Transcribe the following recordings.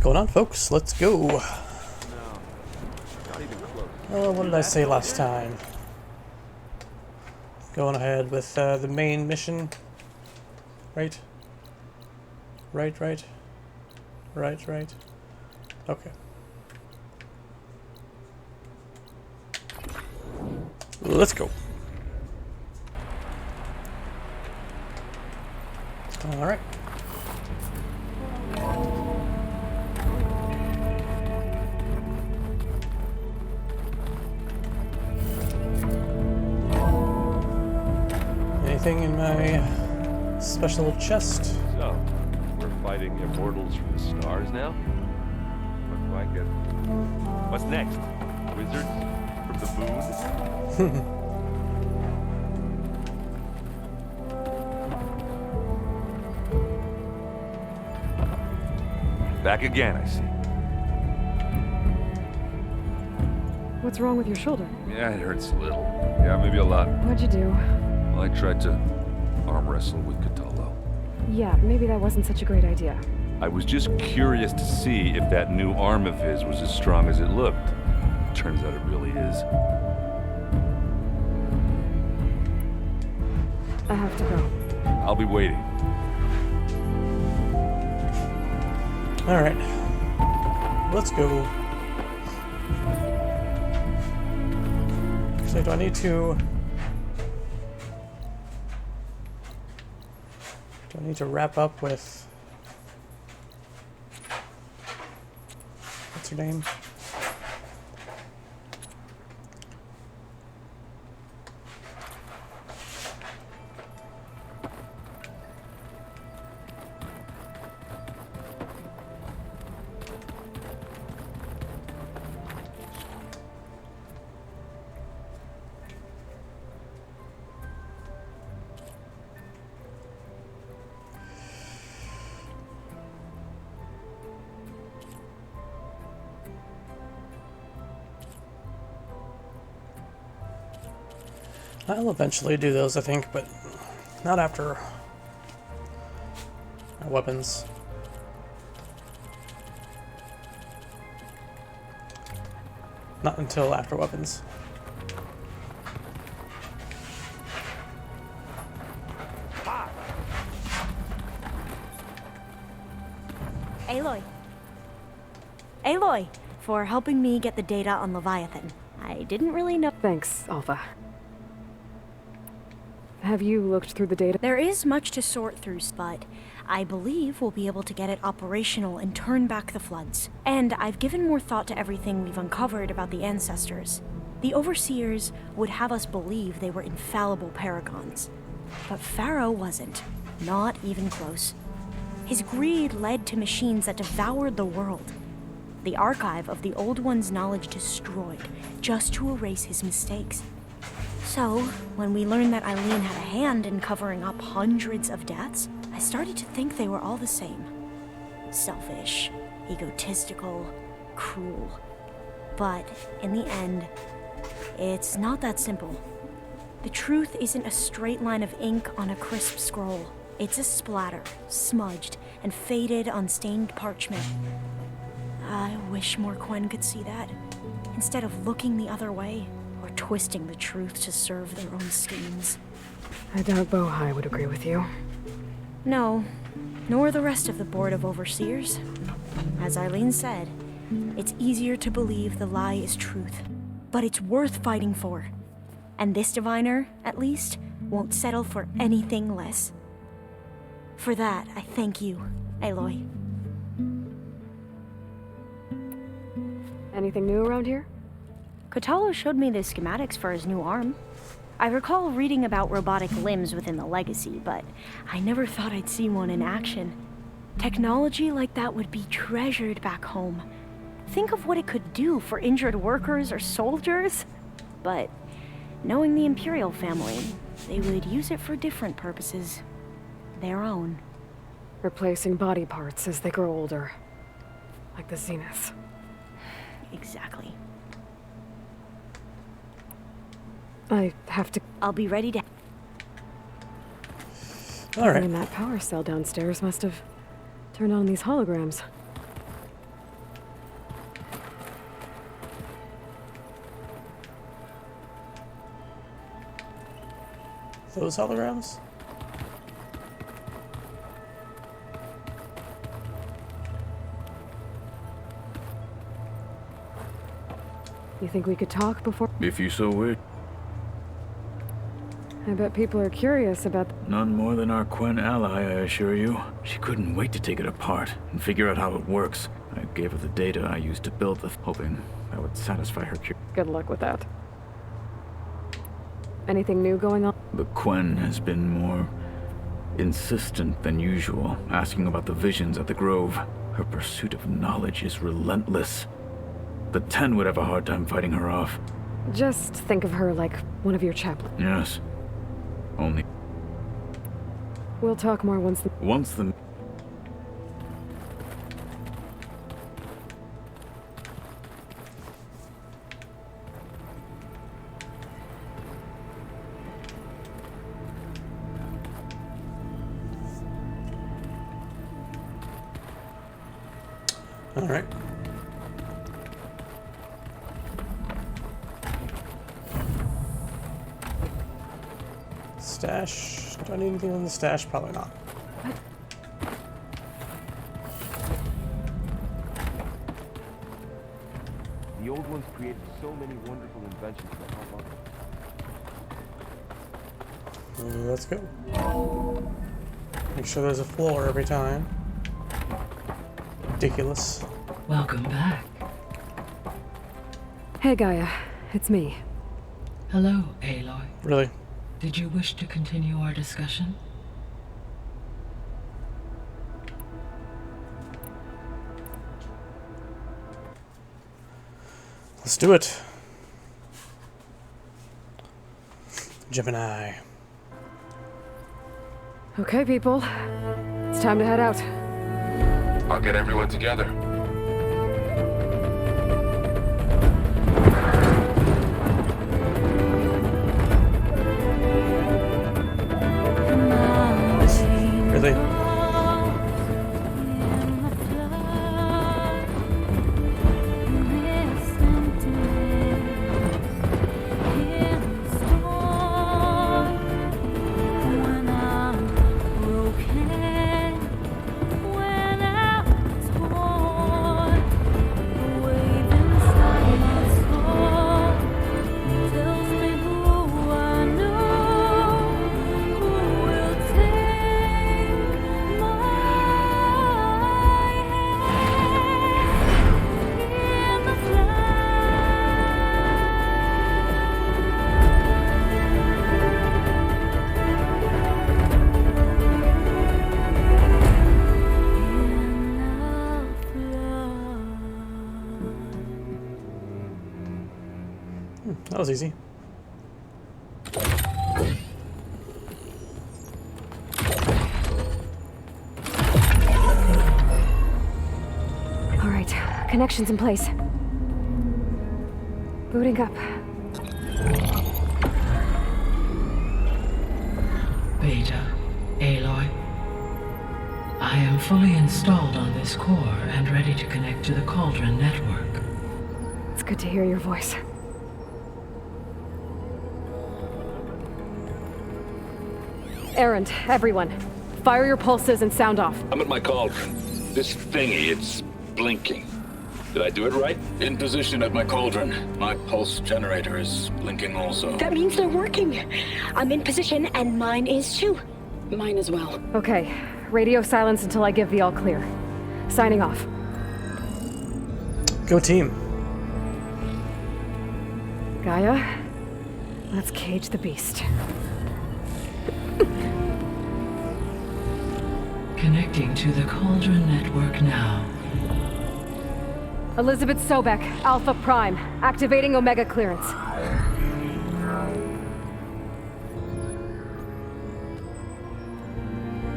going on, folks? Let's go. No, not even close. Oh, what did I say last time? Going ahead with the main mission. Right? Right. Okay. Let's go. Alright. Anything in my special chest? So, we're fighting immortals from the stars now? Looks like it. What's next? Wizards from the moon? Back again, I see. What's wrong with your shoulder? Yeah, it hurts a little. Yeah, maybe a lot. What'd you do? Well, I tried to arm wrestle with Cthulhu. Yeah, maybe that wasn't such a great idea. I was just curious to see if that new arm of his was as strong as it looked. Turns out it really is. I have to go. I'll be waiting. Alright. Let's go. So do I need to... Do I need to wrap up with... What's her name? I'll eventually do those, I think, but not after our weapons. Not until after weapons. Aloy, for helping me get the data on Leviathan. I didn't really know. Thanks, Alpha. Have you looked through the data? There is much to sort through, but I believe we'll be able to get it operational and turn back the floods. And I've given more thought to everything we've uncovered about the ancestors. The Overseers would have us believe they were infallible paragons. But Pharaoh wasn't. Not even close. His greed led to machines that devoured the world. The archive of the Old One's knowledge destroyed, just to erase his mistakes. So, when we learned that Eileen had a hand in covering up hundreds of deaths, I started to think they were all the same. Selfish, egotistical, cruel. But, in the end, it's not that simple. The truth isn't a straight line of ink on a crisp scroll. It's a splatter, smudged, and faded on stained parchment. I wish more Quen could see that, instead of looking the other way. Or twisting the truth to serve their own schemes. I doubt Bohai would agree with you. No, nor the rest of the Board of Overseers. As Eileen said, it's easier to believe the lie is truth, but it's worth fighting for. And this diviner, at least, won't settle for anything less. For that, I thank you, Aloy. Anything new around here? Cthulhu showed me the schematics for his new arm. I recall reading about robotic limbs within the Legacy, but I never thought I'd see one in action. Technology like that would be treasured back home. Think of what it could do for injured workers or soldiers. But knowing the Imperial family, they would use it for different purposes. Their own. Replacing body parts as they grow older. Like the Zenith. Exactly. I have to... I'll be ready to... Alright. And that power cell downstairs must have turned on these holograms. Those holograms? You think we could talk before? If you so wish. I bet people are curious about... None more than our Quen ally, I assure you. She couldn't wait to take it apart and figure out how it works. I gave her the data I used to build the... hoping that would satisfy her curiosity. Good luck with that. Anything new going on? The Quen has been more insistent than usual, asking about the visions at the Grove. Her pursuit of knowledge is relentless. The 10 would have a hard time fighting her off. Just think of her like one of your chaplains. Yes. Only... We'll talk more once the... Once the... All right. Stash. Do I need anything on the stash? Probably not. The old ones created so many wonderful inventions for how long? Let's go. Make sure there's a floor every time. Ridiculous. Welcome back. Hey, Gaia. It's me. Hello, Aloy. Really? Did you wish to continue our discussion? Let's do it. Gemini. Okay, people. It's time to head out. I'll get everyone together. Really? That was easy. All right. Connections in place. Booting up. Beta, Aloy. I am fully installed on this core and ready to connect to the Cauldron network. It's good to hear your voice. Errand, everyone. Fire your pulses and sound off. I'm at my cauldron. This thingy, it's blinking. Did I do it right? In position at my cauldron. My pulse generator is blinking also. That means they're working. I'm in position, and mine is too. Mine as well. Okay. Radio silence until I give the all clear. Signing off. Go team. Gaia, let's cage the beast. Connecting to the Cauldron network now. Elizabeth Sobek, Alpha Prime, activating Omega clearance.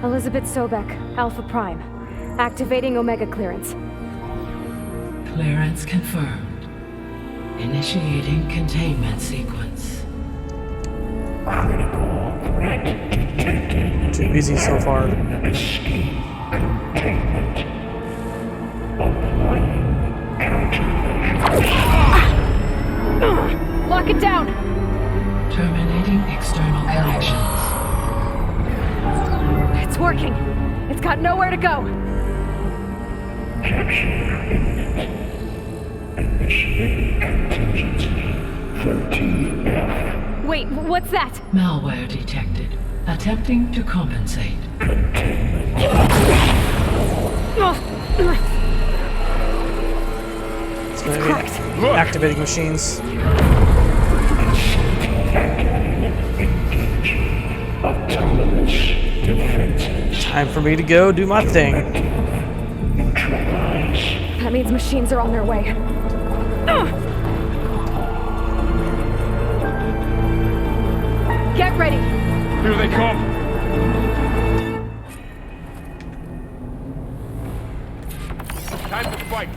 Elizabeth Sobek, Alpha Prime, activating Omega clearance. Clearance confirmed. Initiating containment sequence. Too easy so far. Lock it down! Terminating external connections. nowhere to go. Wait, what's that? Malware detected. Attempting to compensate. It's going to be activating machines. Time for me to go do my thing. That means machines are on their way. Get ready. Here they come. Time to fight.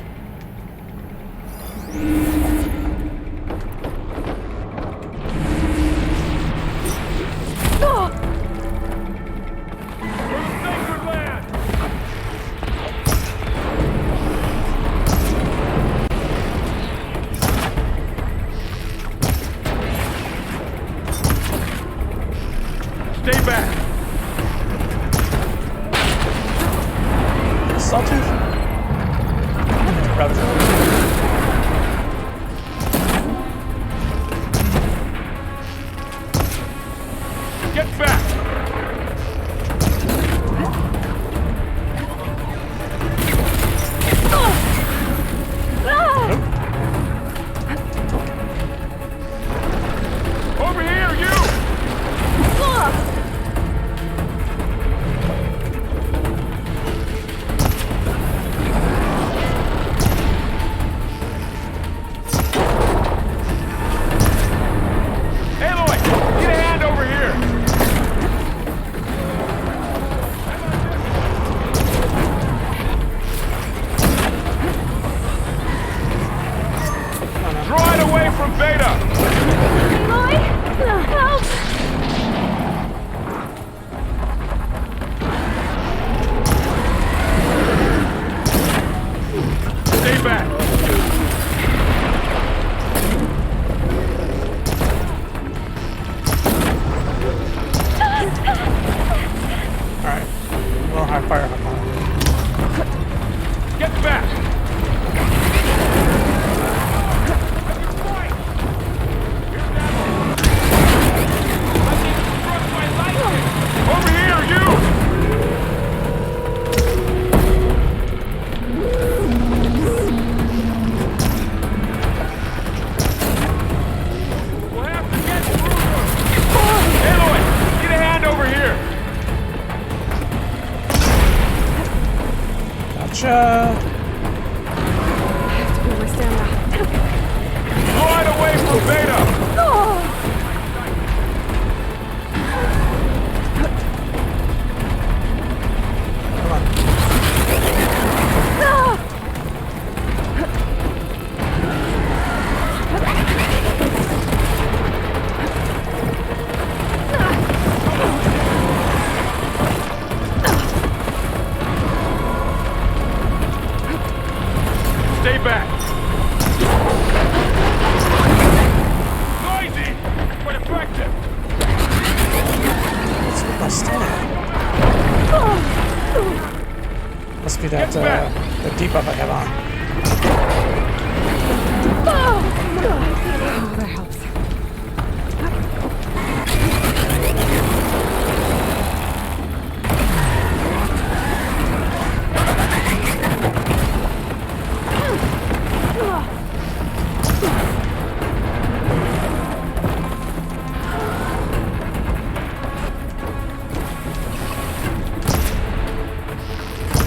Sacred land. Stay back. Sawtooth? Ravager. Get back. Over here, you! Aloy, get a hand over here! Draw it away from Beta! Aloy? Help! Stay back! Alright. Well, high fire. Get back! Over here, you! We'll have to get through them. Aloy, get a hand over here! Gotcha. Feel my stamina. Draw it away from Beta! Come on. Stay back! Noisy, but effective! What's with my stamina? Must be that, the debuff I have on. Oh, that helps.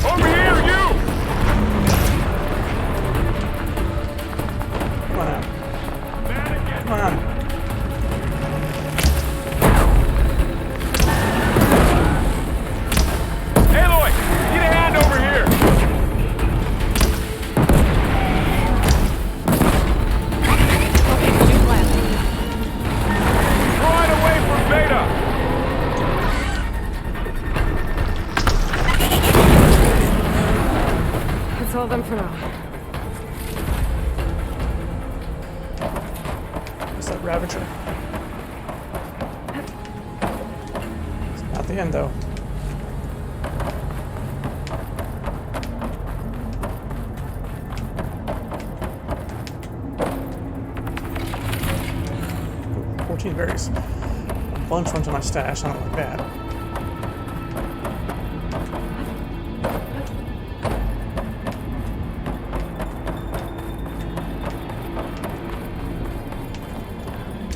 Over here, you! Come on out. Mannequin! Come on. Aloy, get a hand over here! Draw it away from Beta! That's all of them for now. What's that Ravager? It's not the end, though. 14 berries. A bunch went to my stash, I don't like that.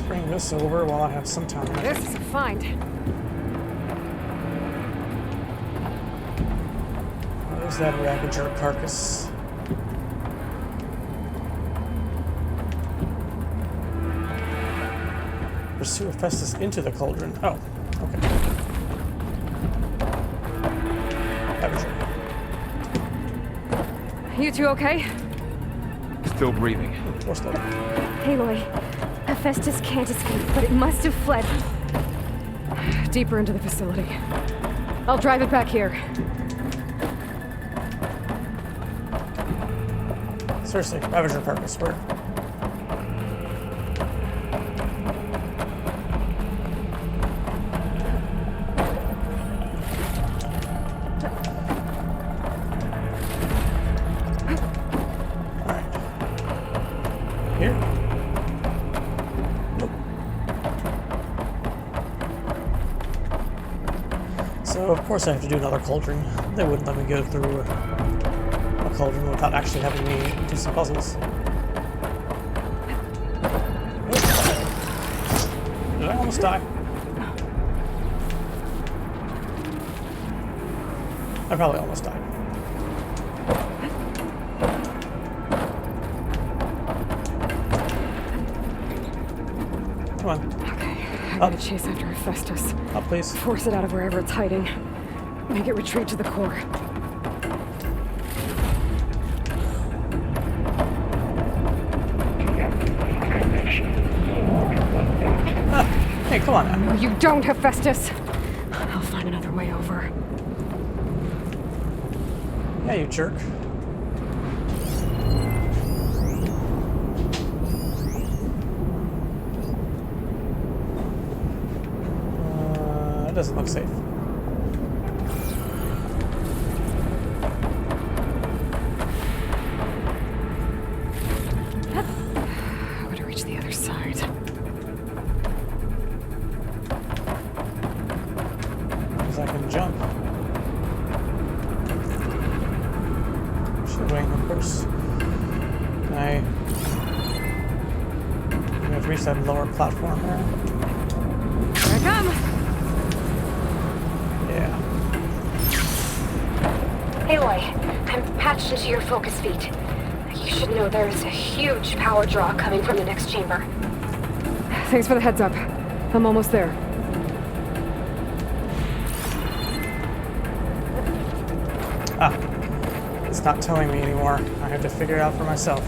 Bring this over while I have some time. This is a find. There's that Ravager carcass. Pursue Hephaestus into the cauldron. Oh, okay. Ravager. You two okay? Still breathing. Force load. Aloy, Hephaestus can't escape, but it must have fled. Deeper into the facility. I'll drive it back here. Seriously, Ravager carcass. Where? Here? Nope. So, of course I have to do another cauldron. They wouldn't let me go through a cauldron without actually having me do some puzzles. Did I almost die? I probably almost died. Come on. Okay, I'm gonna chase after Hephaestus. Up, please. Force it out of wherever it's hiding. Make it retreat to the core. Hey, come on now. No, you don't, Hephaestus! I'll find another way over. Yeah, you jerk. It doesn't look safe. I'm gonna reach the other side. Because I can jump. Shadowing, of course. Can I have to reach that lower platform there? Here I come! Yeah. Aloy, I'm patched into your focus feed. You should know there is a huge power draw coming from the next chamber. Thanks for the heads up. I'm almost there. Ah. It's not telling me anymore. I have to figure it out for myself.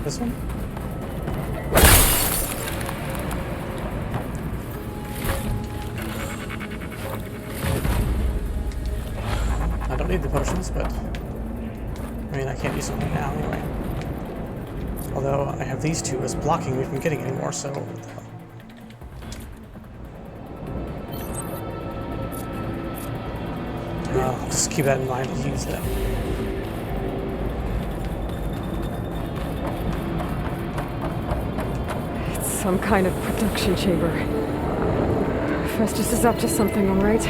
This one? I don't need the potions, but I mean, I can't use them right now anyway. Although I have these two as blocking me from getting any more, so I'll just keep that in mind and use it. Some kind of production chamber. Hephaestus is up to something, all right?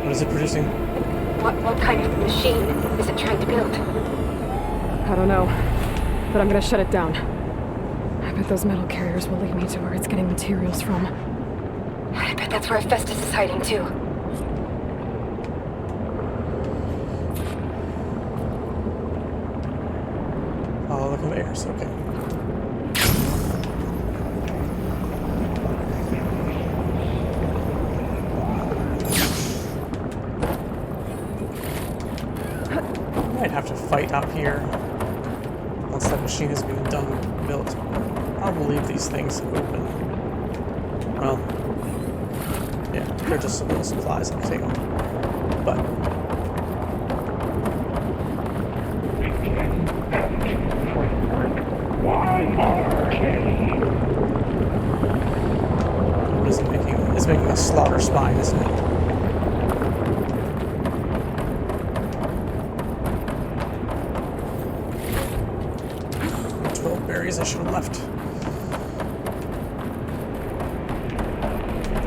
What is it producing? What kind of machine is it trying to build? I don't know, but I'm gonna shut it down. I bet those metal carriers will lead me to where it's getting materials from. I bet that's where Hephaestus is hiding too. Oh, the conveyors, okay. Might have to fight out here once that machine is being built. I'll leave these things open. Well, yeah, they're just some little supplies. I'll take them. But slaughter spine, isn't it? 12 berries I should have left.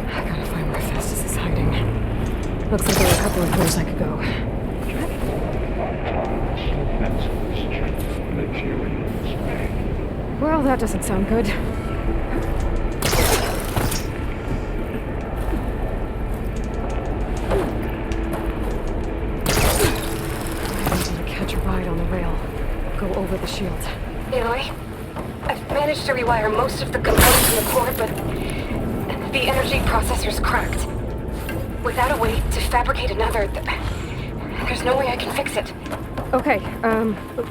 I gotta find where Festus is hiding. Looks like there are a couple of doors I could go. Well, that doesn't sound good. Catch a ride on the rail. Go over the shield. Aloy, I've managed to rewire most of the components in the core, but the energy processor's cracked. Without a way to fabricate another, there's no way I can fix it. Okay,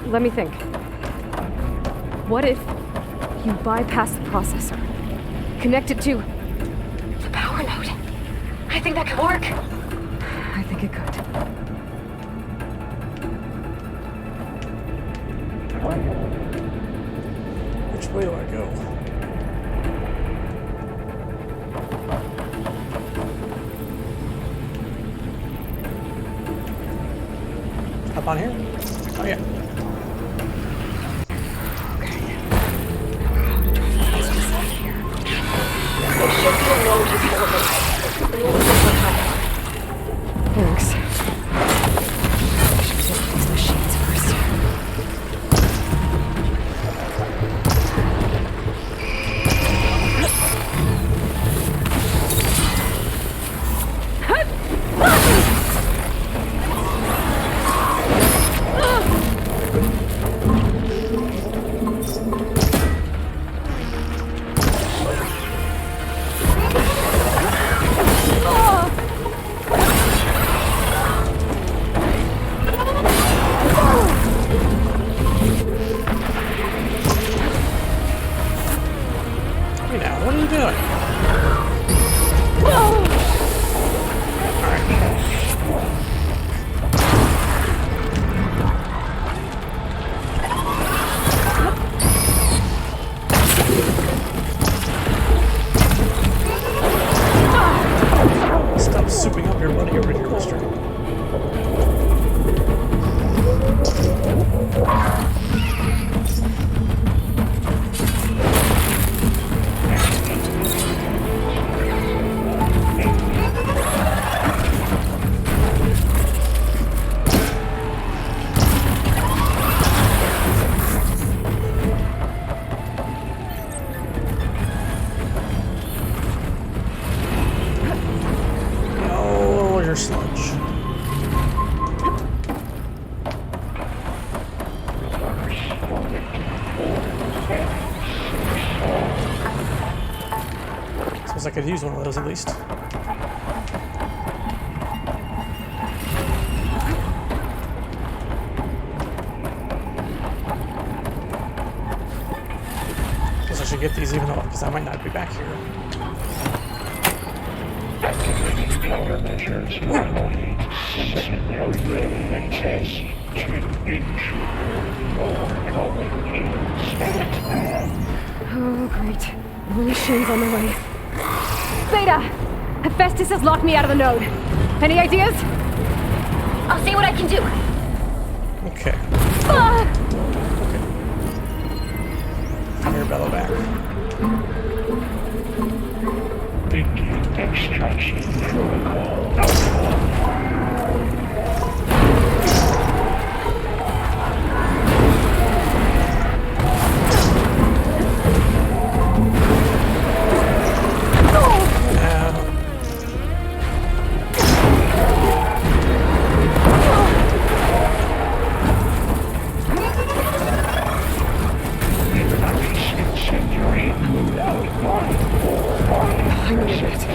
let me think. What if you bypass the processor? Connect it to... The power node. I think that could work. I think it could. Which way do I go? Up on here? Oh yeah. It should be a node you can override. We need to put some time. Thanks. I should check these machines first. Hey now, what are you doing? Stop souping up your buddy over here, mister. Oh, your sludge. Suppose I could use one of those at least. Guess I should get these even though, because I might not be back here. Oh, great. More machines on the way. Beta! Hephaestus has locked me out of the node. Any ideas? I'll see what I can do. Okay. Ah! Come here, Bella back. Extraction protocol. I need it.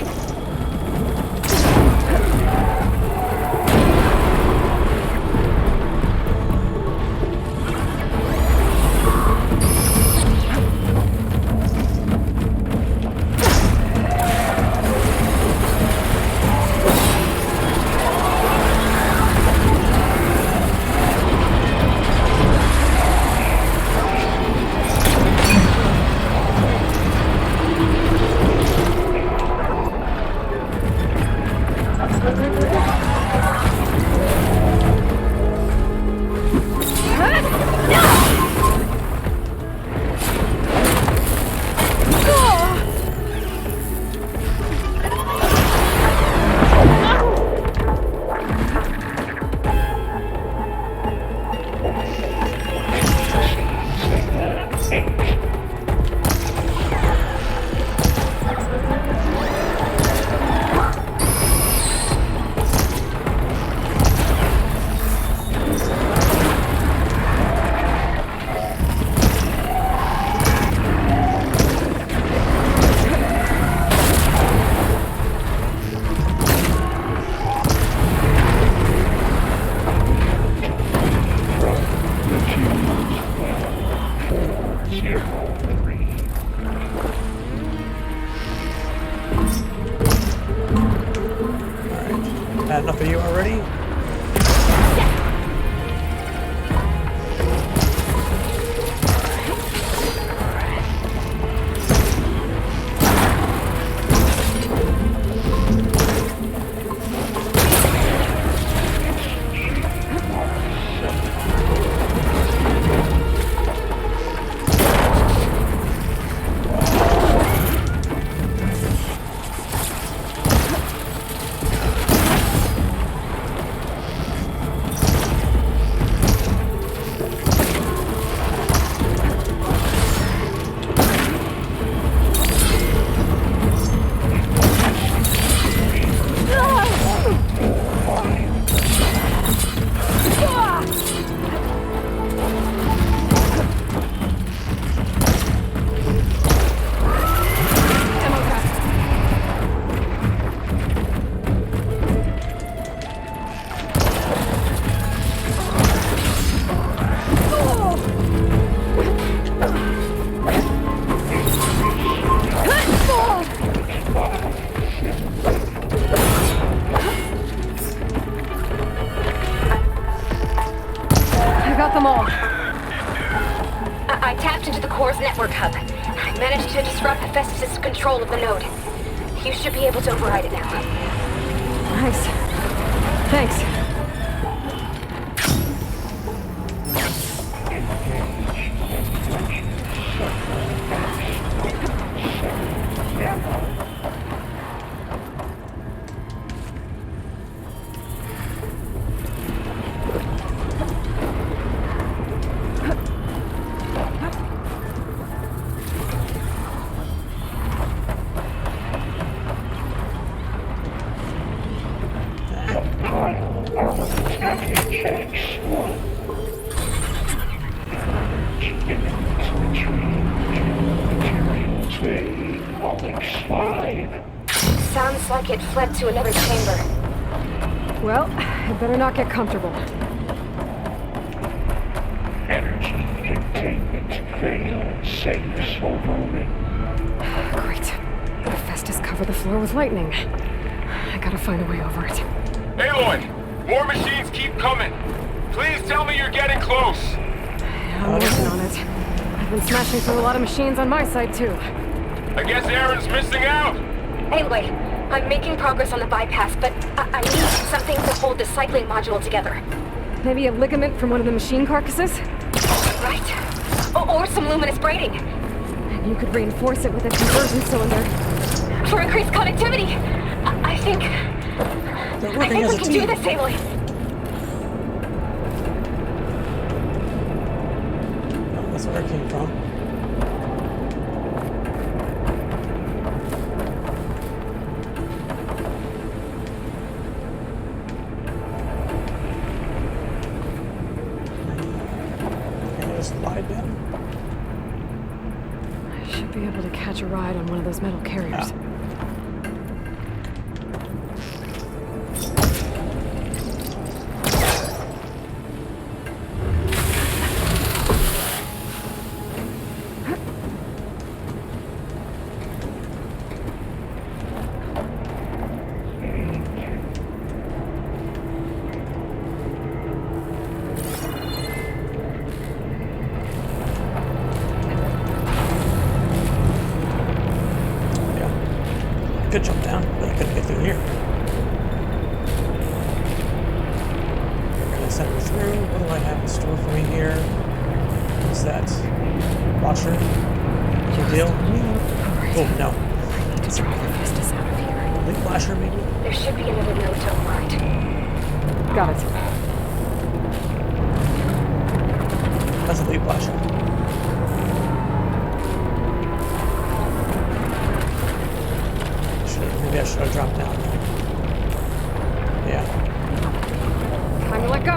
I tapped into the core's network hub. I managed to disrupt Hephaestus' control of the node. You should be able to override it now. Nice. Thanks. Sounds like it fled to another chamber. Well, I better not get comfortable. Energy containment failed. Safe for moment. Great. But Hephaestus covered the floor with lightning. I gotta find a way over it. Aloy! More machines keep coming. Please tell me you're getting close. I'm working on it. I've been smashing through a lot of machines on my side, too. I guess Aaron's missing out. Anyway, I'm making progress on the bypass, but I need something to hold the cycling module together. Maybe a ligament from one of the machine carcasses? Right. Or some luminous braiding. And you could reinforce it with a conversion cylinder. For increased connectivity. I think we can do this, Aloy. That's where it came from. Slide down. I should be able to catch a ride on one of those metal carriers. Could jump down, but I couldn't get through here. We're gonna send me through. What do I have in store for me here? What's that? Washer? Big deal? Oh, no. I need to drive Hephaestus out of here. Leak flasher, maybe? There should be another node to override. Got it. That's a leak flasher. Maybe I should have dropped down there. Yeah. Time to let go.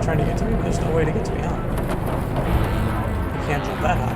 Trying to get to me, but there's no way to get to me, huh? I can't jump that high.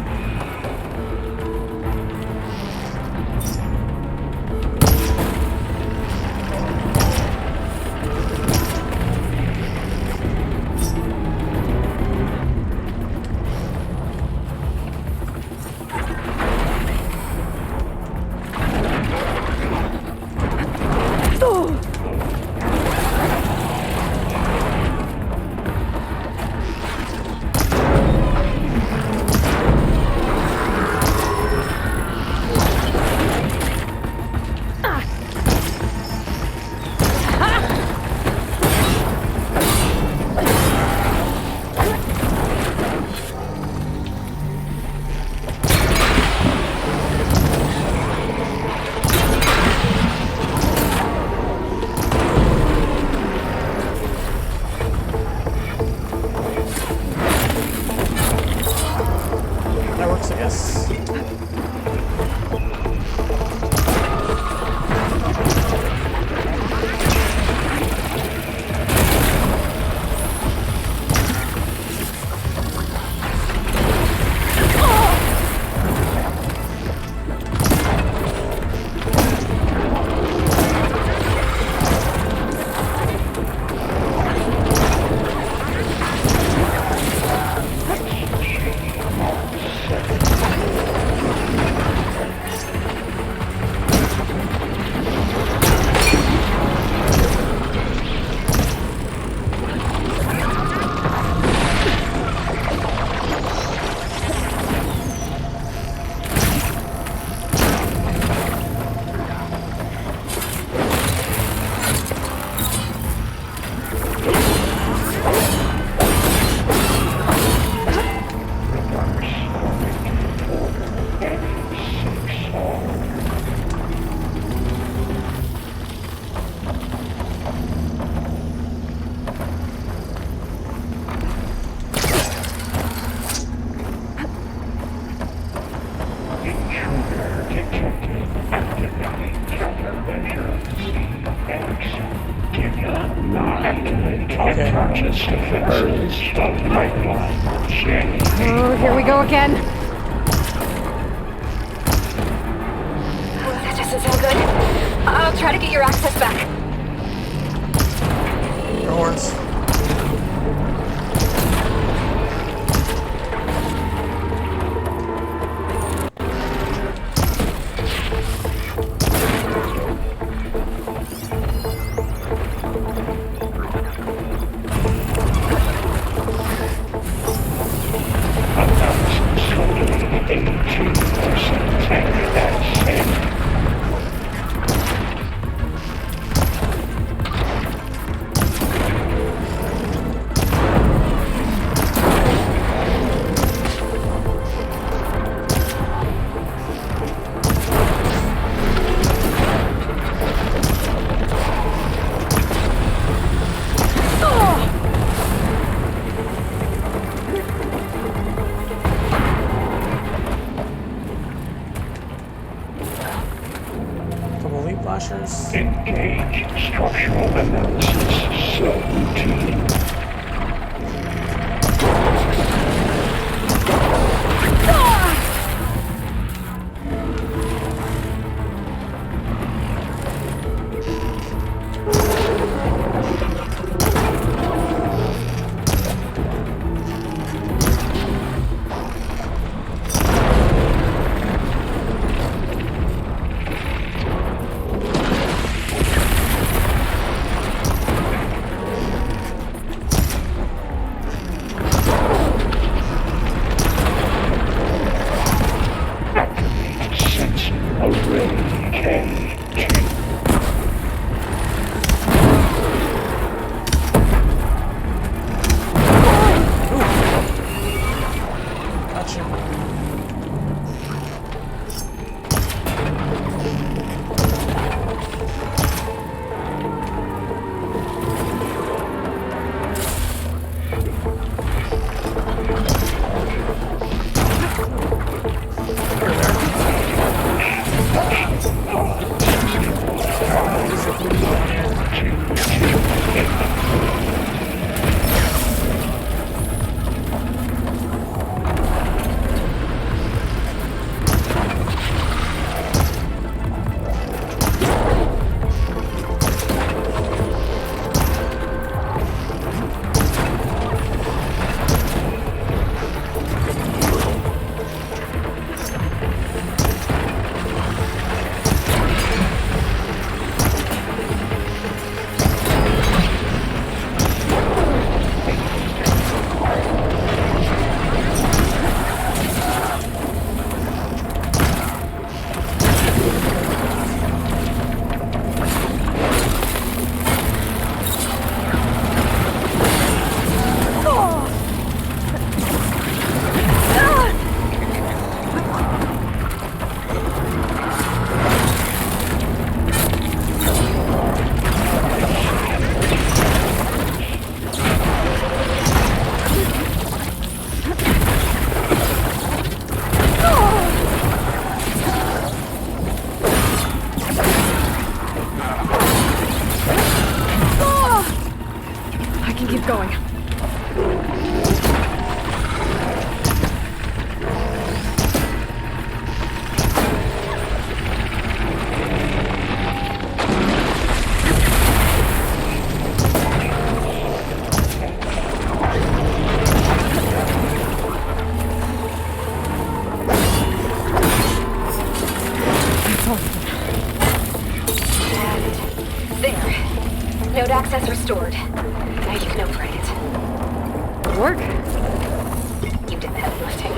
Oh, here we go again. That doesn't sound good. I'll try to get your access back. Your horns. Engage. Structural analysis. So routine. Node access restored. Now you can operate it. Work? You did the heavy lifting.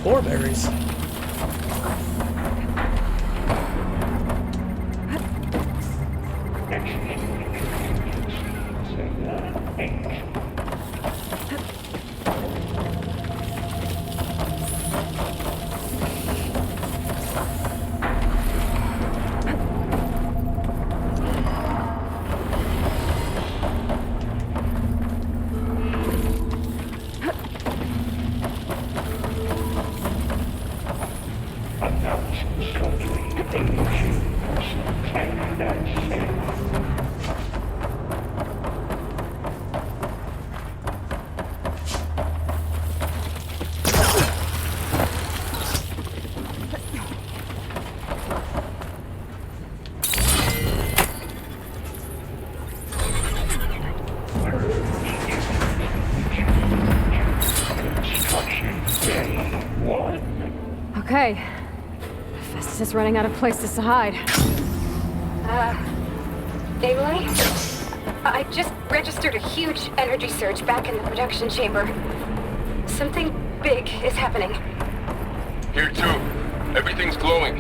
Four berries. Okay. Festus is running out of places to hide. Aloy? I just registered a huge energy surge back in the production chamber. Something big is happening. Here too. Everything's glowing.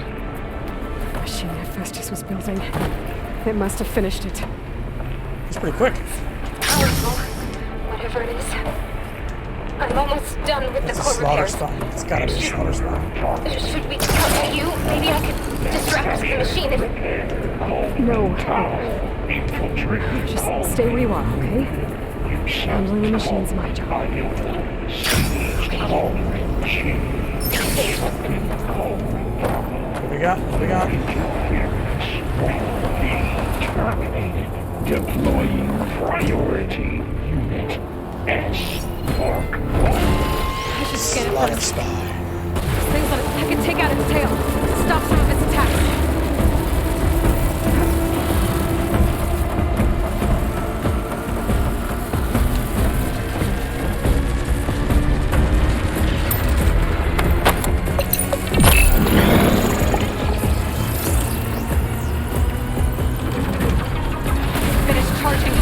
The machine Festus was building. It must have finished it. It's pretty quick. Powerful. Whatever it is. I'm almost done with It's the a core slaughter repairs. spawn. It's gotta be a slaughter spawn. Should we contact you? Maybe I could distract the machine if... No. Just stay where you are, okay? Handling the machine's my job. What we got? What we got? Deploying priority unit S. Mark 1. I should scan it Slaughter first. spy. Things on it. I can take out its tail. Stop some of its attacks. Finish charging.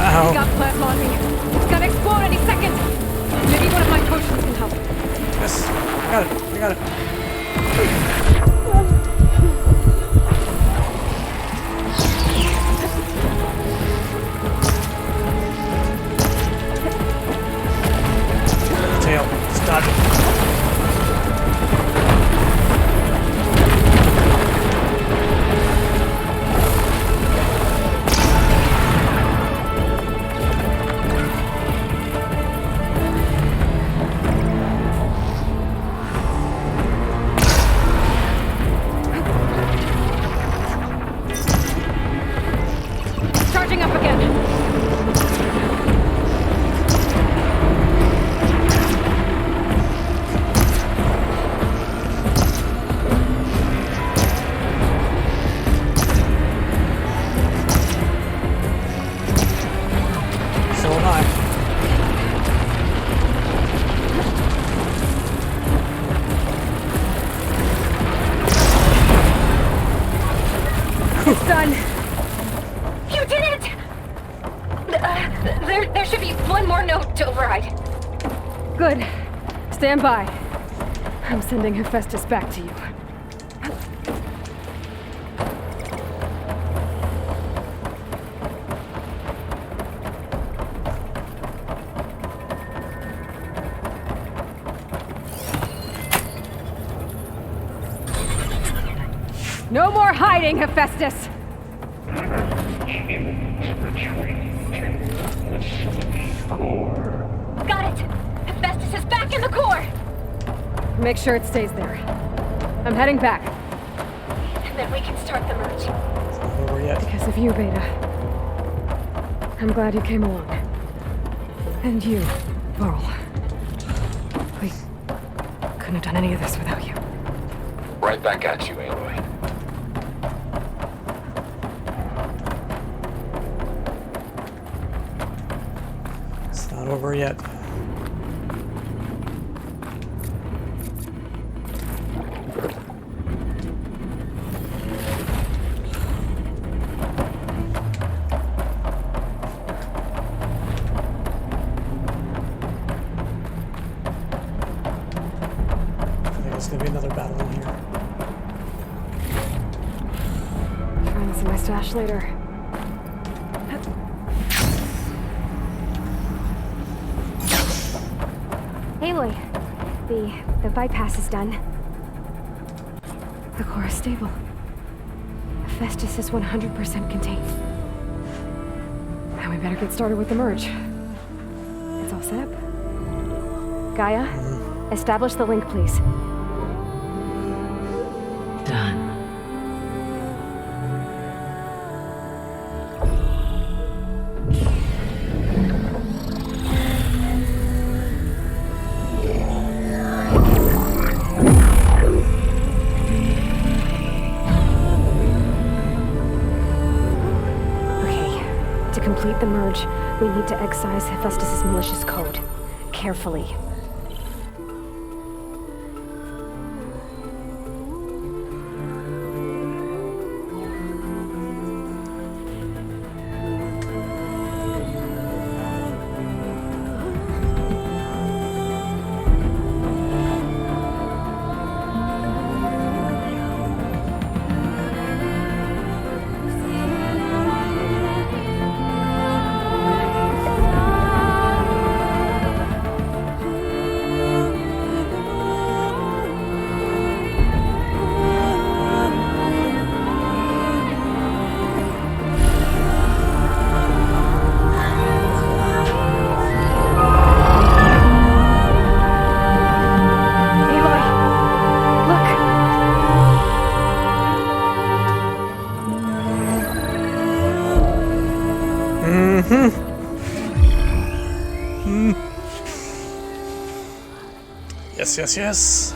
Ow. Got plasma on me. It's gonna explode any second. Maybe one of my potions can help. Yes. I got it. I got it. Tail. Just dodge it. Charging up again. So am I. It's done. You did it! There should be one more node to override. Good. Stand by. I'm sending Hephaestus back to you. No more hiding, Hephaestus! Got it! Hephaestus is back in the core! Make sure it stays there. I'm heading back. And then we can start the merge. It's not over yet. Because of you, Beta. I'm glad you came along. And you, Varl. We couldn't have done any of this without you. Right back at you, Aloy. It's not over yet. There's gonna be another battle in here. Find this in my stash later. Aloy, the bypass is done. The core is stable. Hephaestus is 100% contained. Now we better get started with the merge. It's all set up. Gaia, establish the link, please. Done. Okay, to complete the merge, we need to excise Hephaestus' malicious code. Carefully. Yes, yes, yes.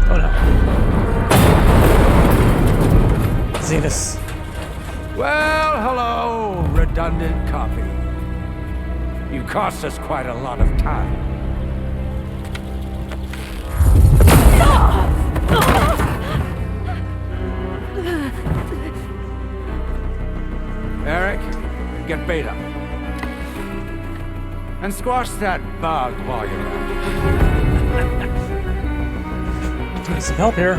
Oh no. Zenus. Well, hello, redundant copy. You cost us quite a lot of time. Eric, get Beta. And squash that bug while you're at Need some help here.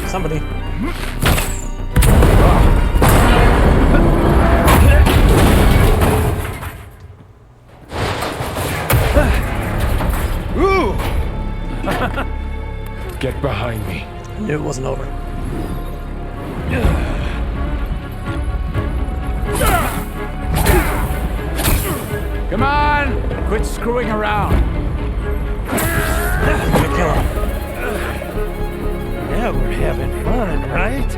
Somebody. Ooh! Get behind me. I knew it wasn't over. Come on! Quit screwing around. I'm gonna kill him. Yeah, we're having fun, right?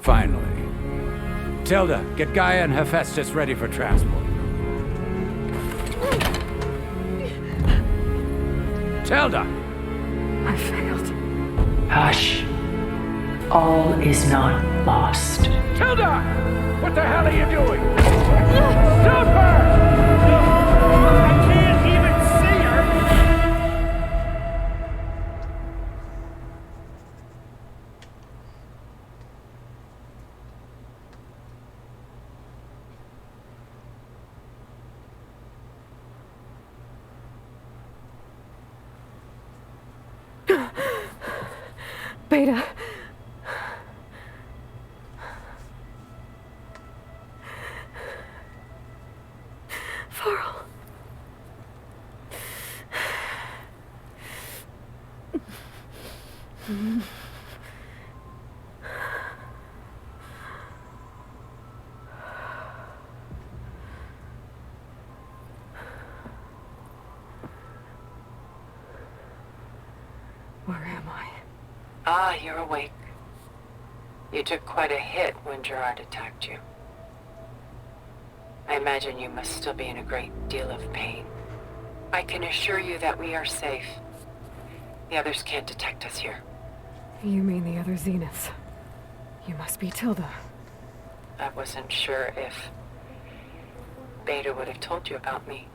Finally. Tilda, get Gaia and Hephaestus ready for transport. Tilda! I failed. Hush. All is not lost. Tilda! What the hell are you doing? Stop her! I can't even see her! Beta. Varl. Where am I? Ah, you're awake. You took quite a hit when Gerard attacked you. I imagine you must still be in a great deal of pain. I can assure you that we are safe. The others can't detect us here. You mean the other Zeniths? You must be Tilda. I wasn't sure if Beta would have told you about me.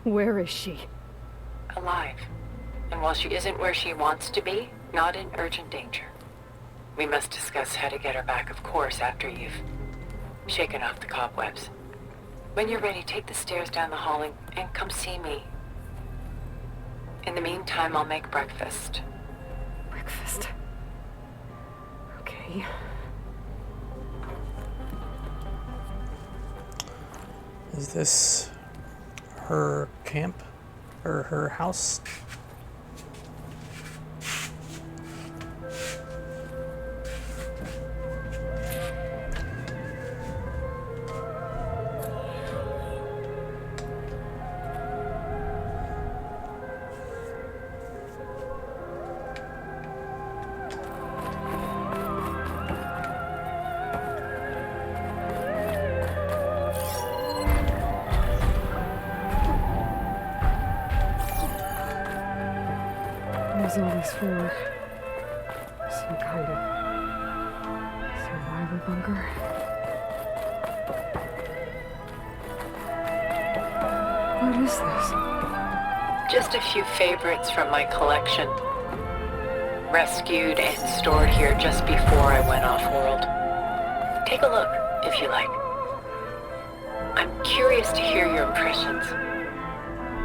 Where is she? Alive. And while she isn't where she wants to be, not in urgent danger. We must discuss how to get her back, of course, after you've shaken off the cobwebs. When you're ready, take the stairs down the hall and come see me. In the meantime, I'll make breakfast. Breakfast. Okay. Is this her camp? Or her house? What's all this for? Some kind of survival bunker? What is this? Just a few favorites from my collection. Rescued and stored here just before I went off-world. Take a look, if you like. I'm curious to hear your impressions.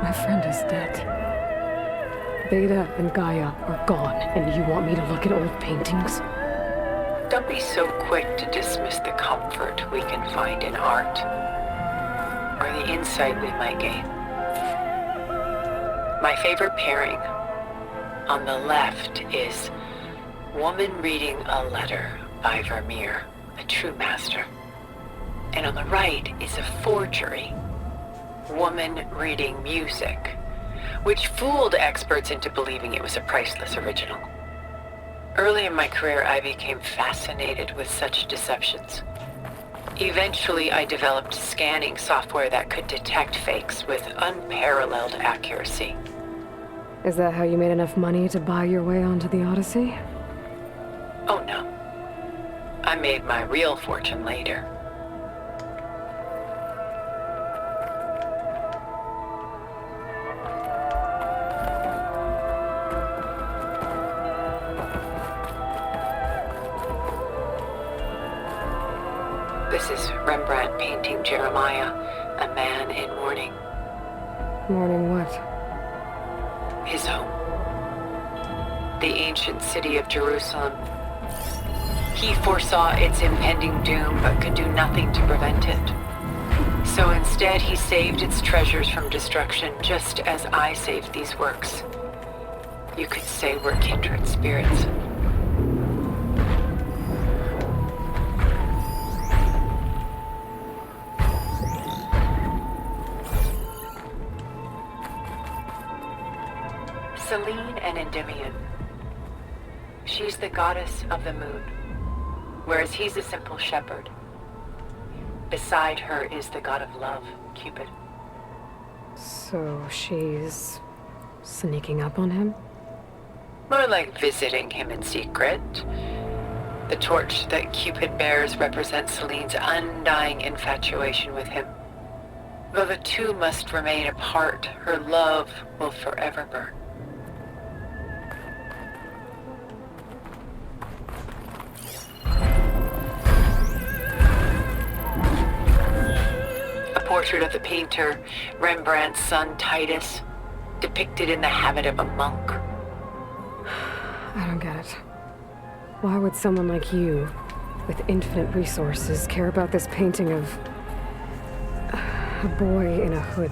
My friend is dead. Beta and Gaia are gone, and you want me to look at old paintings? Don't be so quick to dismiss the comfort we can find in art, or the insight we might gain. My favorite pairing on the left is Woman Reading a Letter by Vermeer, a true master. And on the right is a forgery, Woman Reading Music, which fooled experts into believing it was a priceless original. Early in my career, I became fascinated with such deceptions. Eventually, I developed scanning software that could detect fakes with unparalleled accuracy. Is that how you made enough money to buy your way onto the Odyssey? Oh no. I made my real fortune later. This is Rembrandt painting Jeremiah, a man in mourning. Mourning what? His home. The ancient city of Jerusalem. He foresaw its impending doom, but could do nothing to prevent it. So instead, he saved its treasures from destruction, just as I saved these works. You could say we're kindred spirits. Selene and Endymion. She's the goddess of the moon, whereas he's a simple shepherd. Beside her is the god of love, Cupid. So she's sneaking up on him? More like visiting him in secret. The torch that Cupid bears represents Selene's undying infatuation with him. Though the two must remain apart, her love will forever burn. Portrait of the painter, Rembrandt's son Titus, depicted in the habit of a monk. I don't get it. Why would someone like you, with infinite resources, care about this painting of a boy in a hood?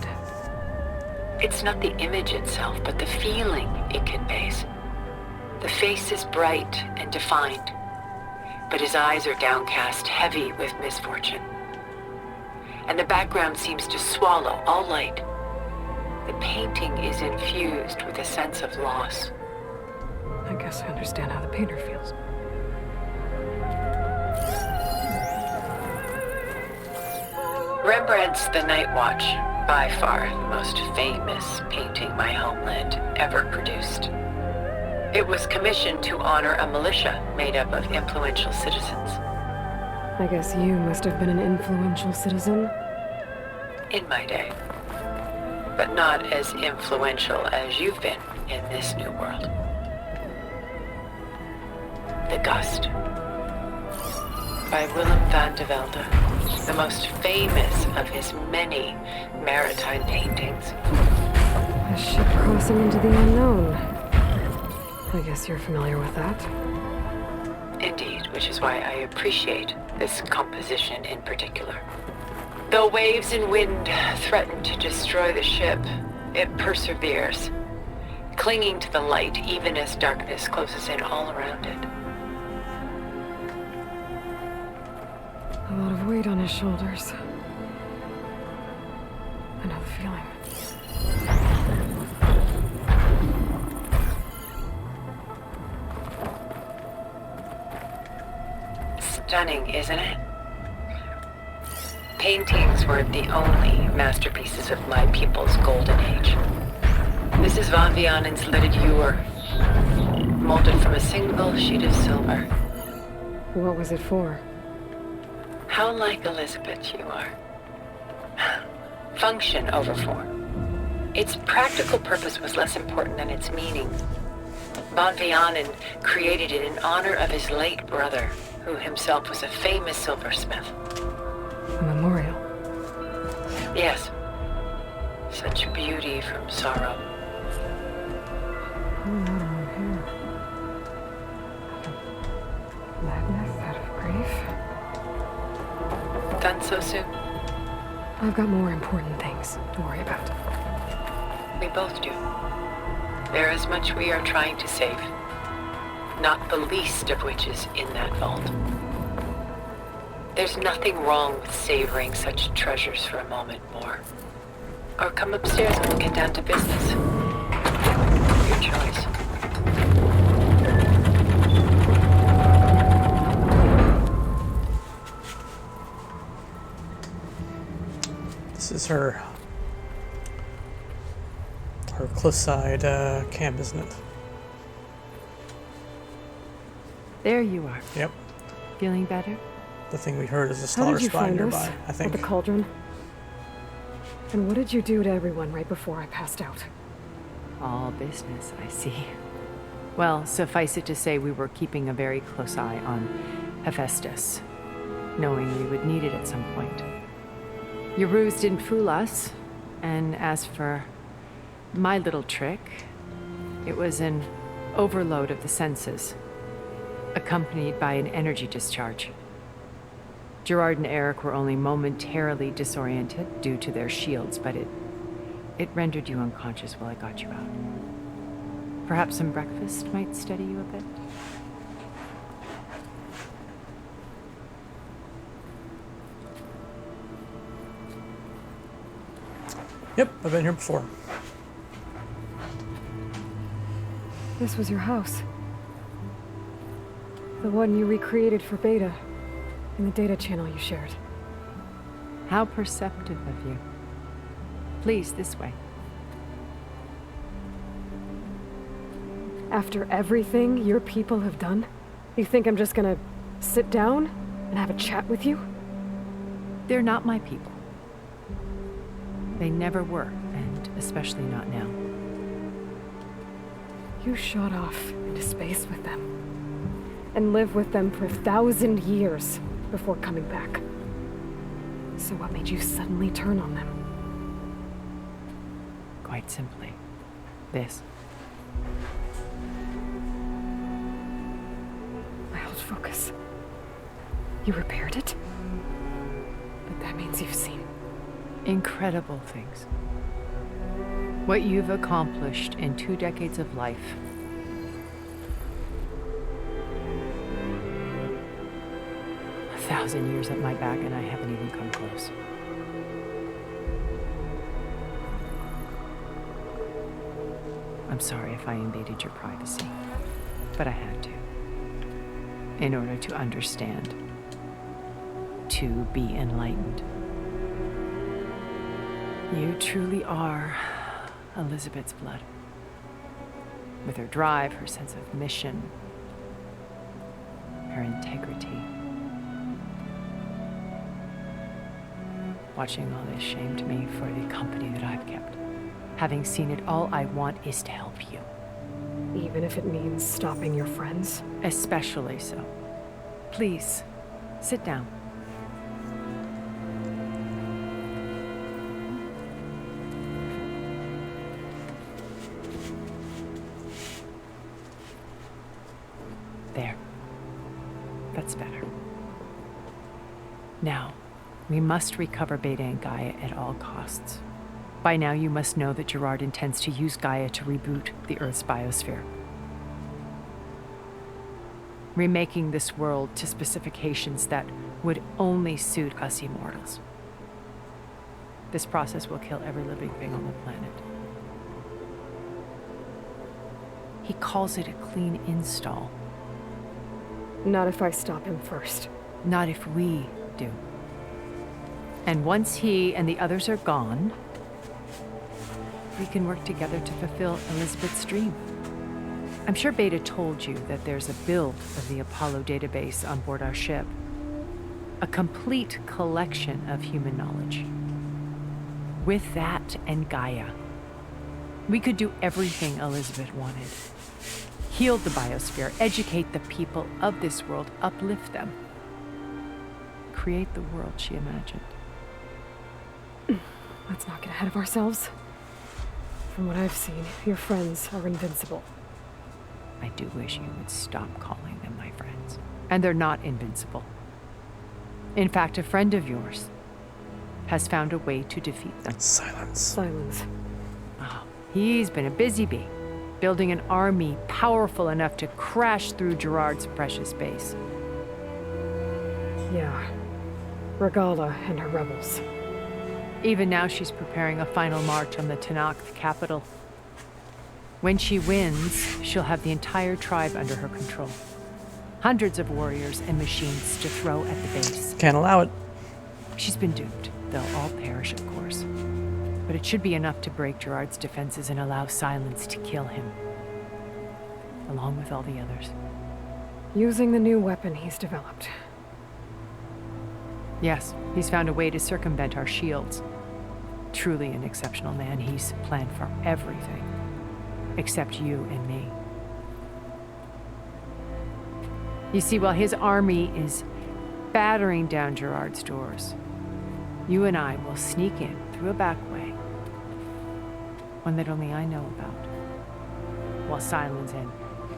It's not the image itself, but the feeling it conveys. The face is bright and defined, but his eyes are downcast, heavy with misfortune. And the background seems to swallow all light. The painting is infused with a sense of loss. I guess I understand how the painter feels. Rembrandt's The Night Watch, by far the most famous painting my homeland ever produced. It was commissioned to honor a militia made up of influential citizens. I guess you must have been an influential citizen. In my day. But not as influential as you've been in this new world. The Gust. By Willem van de Velde, the most famous of his many maritime paintings. A ship crossing into the unknown. I guess you're familiar with that. Indeed, which is why I appreciate this composition in particular. Though waves and wind threaten to destroy the ship, it perseveres, clinging to the light even as darkness closes in all around it. A lot of weight on his shoulders. I know the feeling. Stunning, isn't it? Paintings were the only masterpieces of my people's golden age. Mrs. von Vianen's lidded ewer, molded from a single sheet of silver. What was it for? How like Elizabeth you are. Function over form. Its practical purpose was less important than its meaning. Von Vianen created it in honor of his late brother, who himself was a famous silversmith. A memorial. Yes. Such beauty from sorrow. Oh, not around here. Madness out of grief. Done so soon? I've got more important things to worry about. We both do. There is much we are trying to save. Not the least of which is in that vault. There's nothing wrong with savoring such treasures for a moment more. Or come upstairs and we'll get down to business. Your choice. This is her cliffside camp, isn't it? There you are. Yep. Feeling better? The thing we heard is a How slaughter did you spot find nearby, us? I think. At the cauldron? And what did you do to everyone right before I passed out? All business, I see. Well, suffice it to say we were keeping a very close eye on Hephaestus, knowing we would need it at some point. Your ruse didn't fool us, and as for my little trick, it was an overload of the senses, accompanied by an energy discharge. Gerard and Eric were only momentarily disoriented due to their shields, but it rendered you unconscious while I got you out. Perhaps some breakfast might steady you a bit? Yep, I've been here before. This was your house. The one you recreated for Beta, in the data channel you shared. How perceptive of you. Please, this way. After everything your people have done, you think I'm just gonna sit down and have a chat with you? They're not my people. They never were, and especially not now. You shot off into space with them, and lived with them for 1,000 years before coming back. So what made you suddenly turn on them? Quite simply, this. I old focus. You repaired it? But that means you've seen incredible things. What you've accomplished in 2 decades of life. A 1,000 years at my back and I haven't even come close. I'm sorry if I invaded your privacy, but I had to. In order to understand, to be enlightened. You truly are Elizabeth's blood. With her drive, her sense of mission, her integrity. Watching all this shamed me for the company that I've kept. Having seen it, all I want is to help you. Even if it means stopping your friends? Especially so. Please, sit down. There. That's better. Now, we must recover Beta and Gaia at all costs. By now, you must know that Gerard intends to use Gaia to reboot the Earth's biosphere. Remaking this world to specifications that would only suit us immortals. This process will kill every living thing on the planet. He calls it a clean install. Not if I stop him first. Not if we do. And once he and the others are gone, we can work together to fulfill Elizabeth's dream. I'm sure Beta told you that there's a build of the Apollo database on board our ship. A complete collection of human knowledge. With that and Gaia, we could do everything Elizabeth wanted. Heal the biosphere, educate the people of this world, uplift them. Create the world she imagined. Let's not get ahead of ourselves. From what I've seen, your friends are invincible. I do wish you would stop calling them my friends. And they're not invincible. In fact, a friend of yours has found a way to defeat them. Silence. Silence. Oh, he's been a busy bee, building an army powerful enough to crash through Gerard's precious base. Yeah. Regala and her rebels. Even now, she's preparing a final march on the Tanakh, the capital. When she wins, she'll have the entire tribe under her control. Hundreds of warriors and machines to throw at the base. Can't allow it. She's been duped. They'll all perish, of course. But it should be enough to break Gerard's defenses and allow Silence to kill him. Along with all the others. Using the new weapon he's developed. Yes, he's found a way to circumvent our shields. Truly an exceptional man. He's planned for everything. Except you and me. You see, while his army is battering down Gerard's doors, you and I will sneak in through a back way. One that only I know about. While Silence and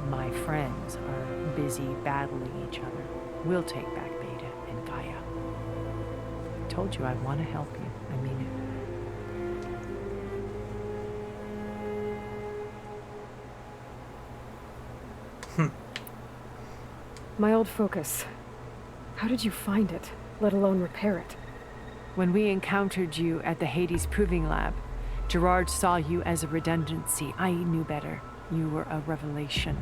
my friends are busy battling each other, we'll take back Beta and Gaia. I told you I want to help you. I mean it. My old focus. How did you find it, let alone repair it? When we encountered you at the Hades Proving Lab, Gerard saw you as a redundancy. I knew better. You were a revelation.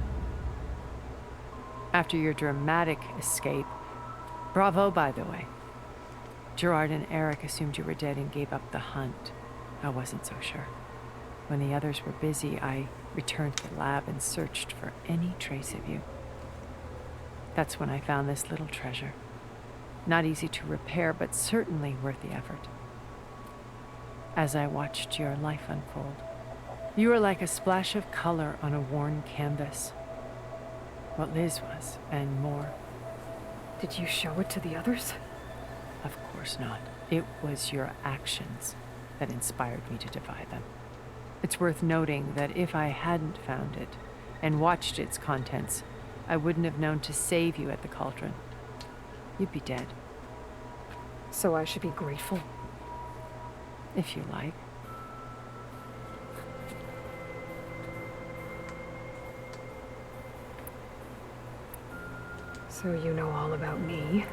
After your dramatic escape, bravo, by the way. Gerard and Eric assumed you were dead and gave up the hunt. I wasn't so sure. When the others were busy, I returned to the lab and searched for any trace of you. That's when I found this little treasure. Not easy to repair, but certainly worth the effort. As I watched your life unfold, you were like a splash of color on a worn canvas. What Liz was, and more. Did you show it to the others? Of course not. It was your actions that inspired me to defy them. It's worth noting that if I hadn't found it and watched its contents, I wouldn't have known to save you at the Cauldron. You'd be dead. So I should be grateful? If you like. So you know all about me.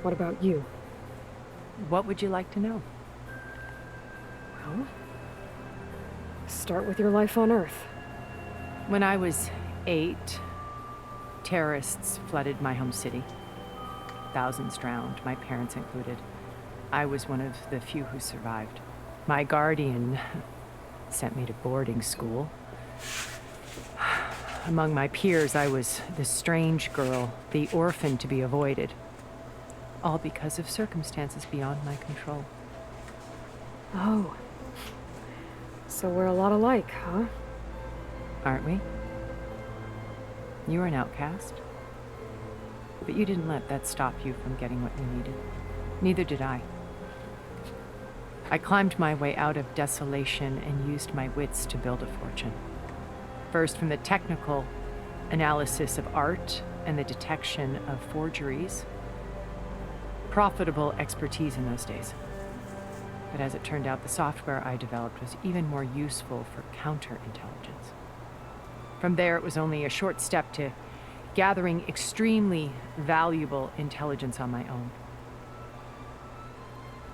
What about you? What would you like to know? Well, start with your life on Earth. When I was 8, terrorists flooded my home city. Thousands drowned, my parents included. I was one of the few who survived. My guardian sent me to boarding school. Among my peers, I was the strange girl, the orphan to be avoided. All because of circumstances beyond my control. Oh. So we're a lot alike, huh? Aren't we? You were an outcast. But you didn't let that stop you from getting what you needed. Neither did I. I climbed my way out of desolation and used my wits to build a fortune. First from the technical analysis of art and the detection of forgeries. Profitable expertise in those days. But as it turned out, the software I developed was even more useful for counterintelligence. From there, it was only a short step to gathering extremely valuable intelligence on my own.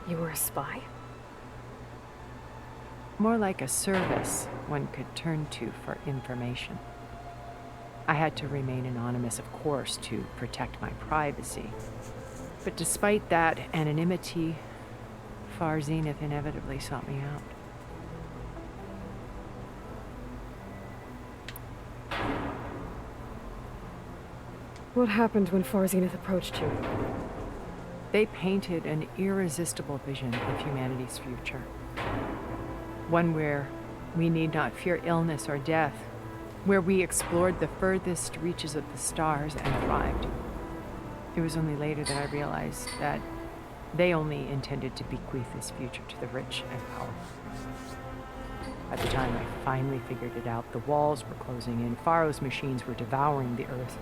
You were a spy? More like a service one could turn to for information. I had to remain anonymous, of course, to protect my privacy. But despite that anonymity, Far Zenith inevitably sought me out. What happened when Far Zenith approached you? They painted an irresistible vision of humanity's future. One where we need not fear illness or death, where we explored the furthest reaches of the stars and thrived. It was only later that I realized that they only intended to bequeath this future to the rich and powerful. At the time I finally figured it out, the walls were closing in, Pharaoh's machines were devouring the Earth.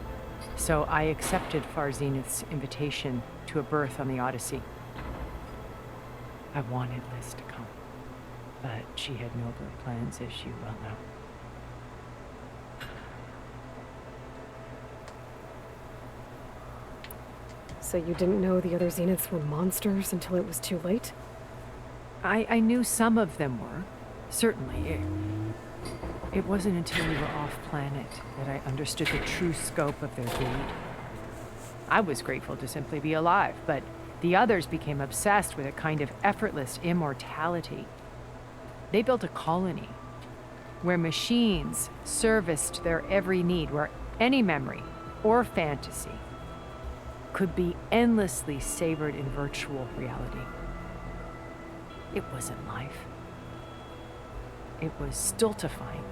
So I accepted Far Zenith's invitation to a berth on the Odyssey. I wanted Liz to come, but she had nobler plans, as you well know. So you didn't know the other Zeniths were monsters until it was too late? I knew some of them were, certainly. It wasn't until we were off-planet that I understood the true scope of their greed. I was grateful to simply be alive, but the others became obsessed with a kind of effortless immortality. They built a colony where machines serviced their every need, where any memory or fantasy could be endlessly savored in virtual reality. It wasn't life. It was stultifying,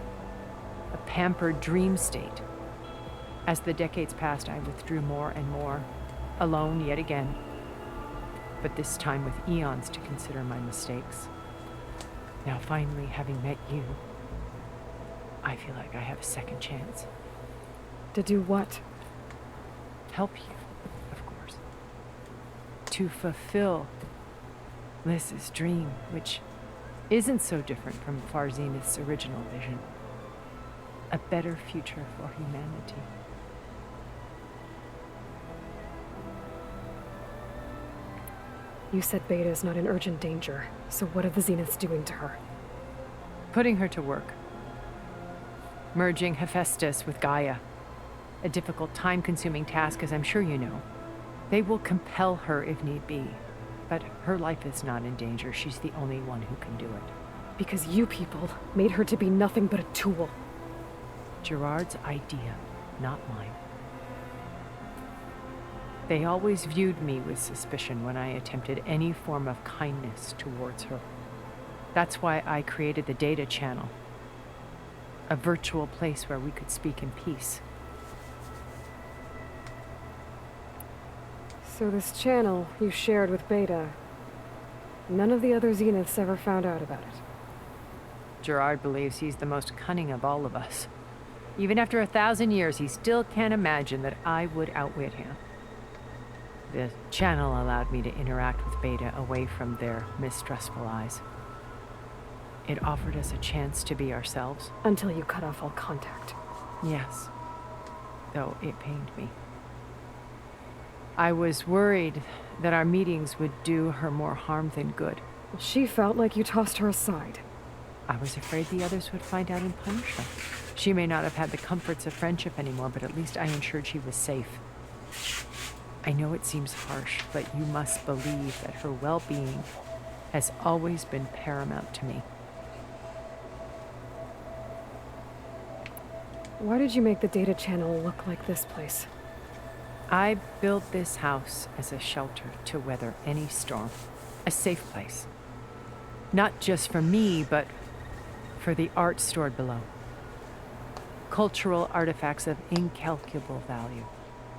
a pampered dream state. As the decades passed, I withdrew more and more, alone yet again, but this time with eons to consider my mistakes. Now finally, having met you, I feel like I have a second chance. To do what? Help you, of course. To fulfill Liz's dream, which isn't so different from Far Zenith's original vision. A better future for humanity. You said Beta is not in urgent danger, so what are the Zeniths doing to her? Putting her to work. Merging Hephaestus with Gaia. A difficult, time-consuming task, as I'm sure you know. They will compel her if need be. But her life is not in danger. She's the only one who can do it. Because you people made her to be nothing but a tool. Gerard's idea, not mine. They always viewed me with suspicion when I attempted any form of kindness towards her. That's why I created the data channel. A virtual place where we could speak in peace. So this channel you shared with Beta, none of the other Zeniths ever found out about it? Gerard believes he's the most cunning of all of us. Even after 1,000 years, he still can't imagine that I would outwit him. The channel allowed me to interact with Beta away from their mistrustful eyes. It offered us a chance to be ourselves. Until you cut off all contact. Yes, though it pained me. I was worried that our meetings would do her more harm than good. She felt like you tossed her aside. I was afraid the others would find out and punish her. She may not have had the comforts of friendship anymore, but at least I ensured she was safe. I know it seems harsh, but you must believe that her well-being has always been paramount to me. Why did you make the data channel look like this place? I built this house as a shelter to weather any storm. A safe place. Not just for me, but for the art stored below. Cultural artifacts of incalculable value.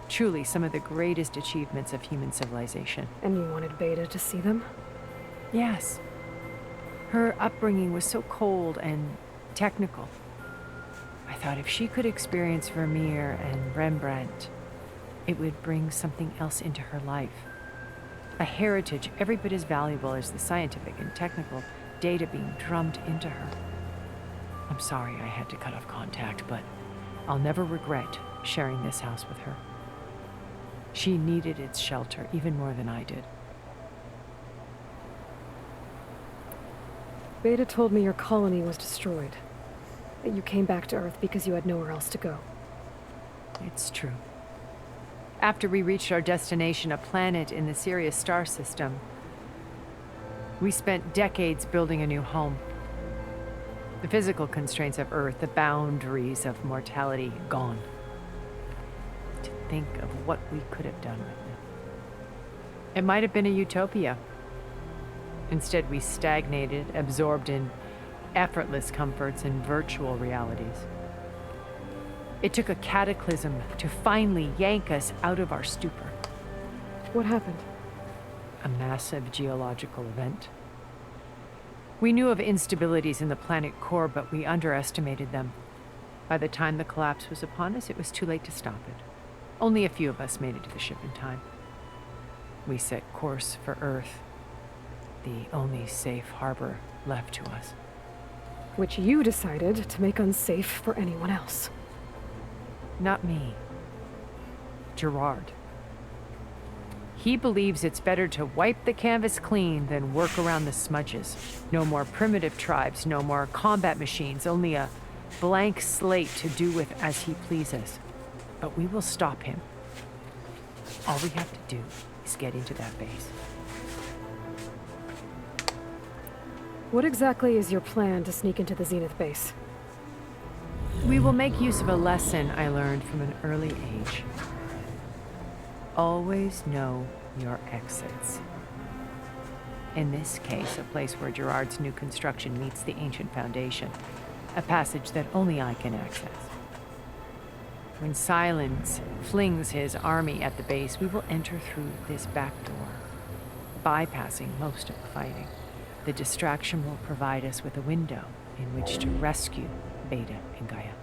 Truly some of the greatest achievements of human civilization. And you wanted Beta to see them? Yes. Her upbringing was so cold and technical. I thought if she could experience Vermeer and Rembrandt, it would bring something else into her life. A heritage every bit as valuable as the scientific and technical data being drummed into her. I'm sorry I had to cut off contact, but I'll never regret sharing this house with her. She needed its shelter even more than I did. Beta told me your colony was destroyed. That you came back to Earth because you had nowhere else to go. It's true. After we reached our destination, a planet in the Sirius star system, we spent decades building a new home. The physical constraints of Earth, the boundaries of mortality, gone. To think of what we could have done with it. It might have been a utopia. Instead, we stagnated, absorbed in effortless comforts and virtual realities. It took a cataclysm to finally yank us out of our stupor. What happened? A massive geological event. We knew of instabilities in the planet core, but we underestimated them. By the time the collapse was upon us, it was too late to stop it. Only a few of us made it to the ship in time. We set course for Earth, the only safe harbor left to us. Which you decided to make unsafe for anyone else. Not me. Gerard. He believes it's better to wipe the canvas clean than work around the smudges. No more primitive tribes, no more combat machines, only a blank slate to do with as he pleases. But we will stop him. All we have to do is get into that base. What exactly is your plan to sneak into the Zenith base? We will make use of a lesson I learned from an early age. Always know your exits. In this case, a place where Gerard's new construction meets the ancient foundation, a passage that only I can access. When Silence flings his army at the base, we will enter through this back door, bypassing most of the fighting. The distraction will provide us with a window in which to rescue Beta and Gaia.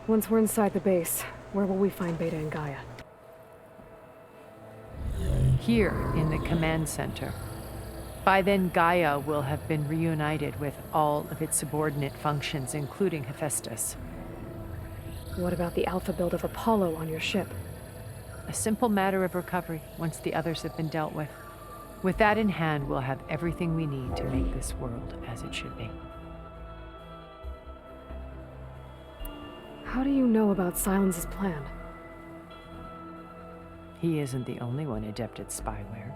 Once we're inside the base, where will we find Beta and Gaia? Here in the command center. By then, Gaia will have been reunited with all of its subordinate functions, including Hephaestus. What about the alpha build of Apollo on your ship? A simple matter of recovery once the others have been dealt with. With that in hand, we'll have everything we need to make this world as it should be. How do you know about Silence's plan? He isn't the only one adept at spyware.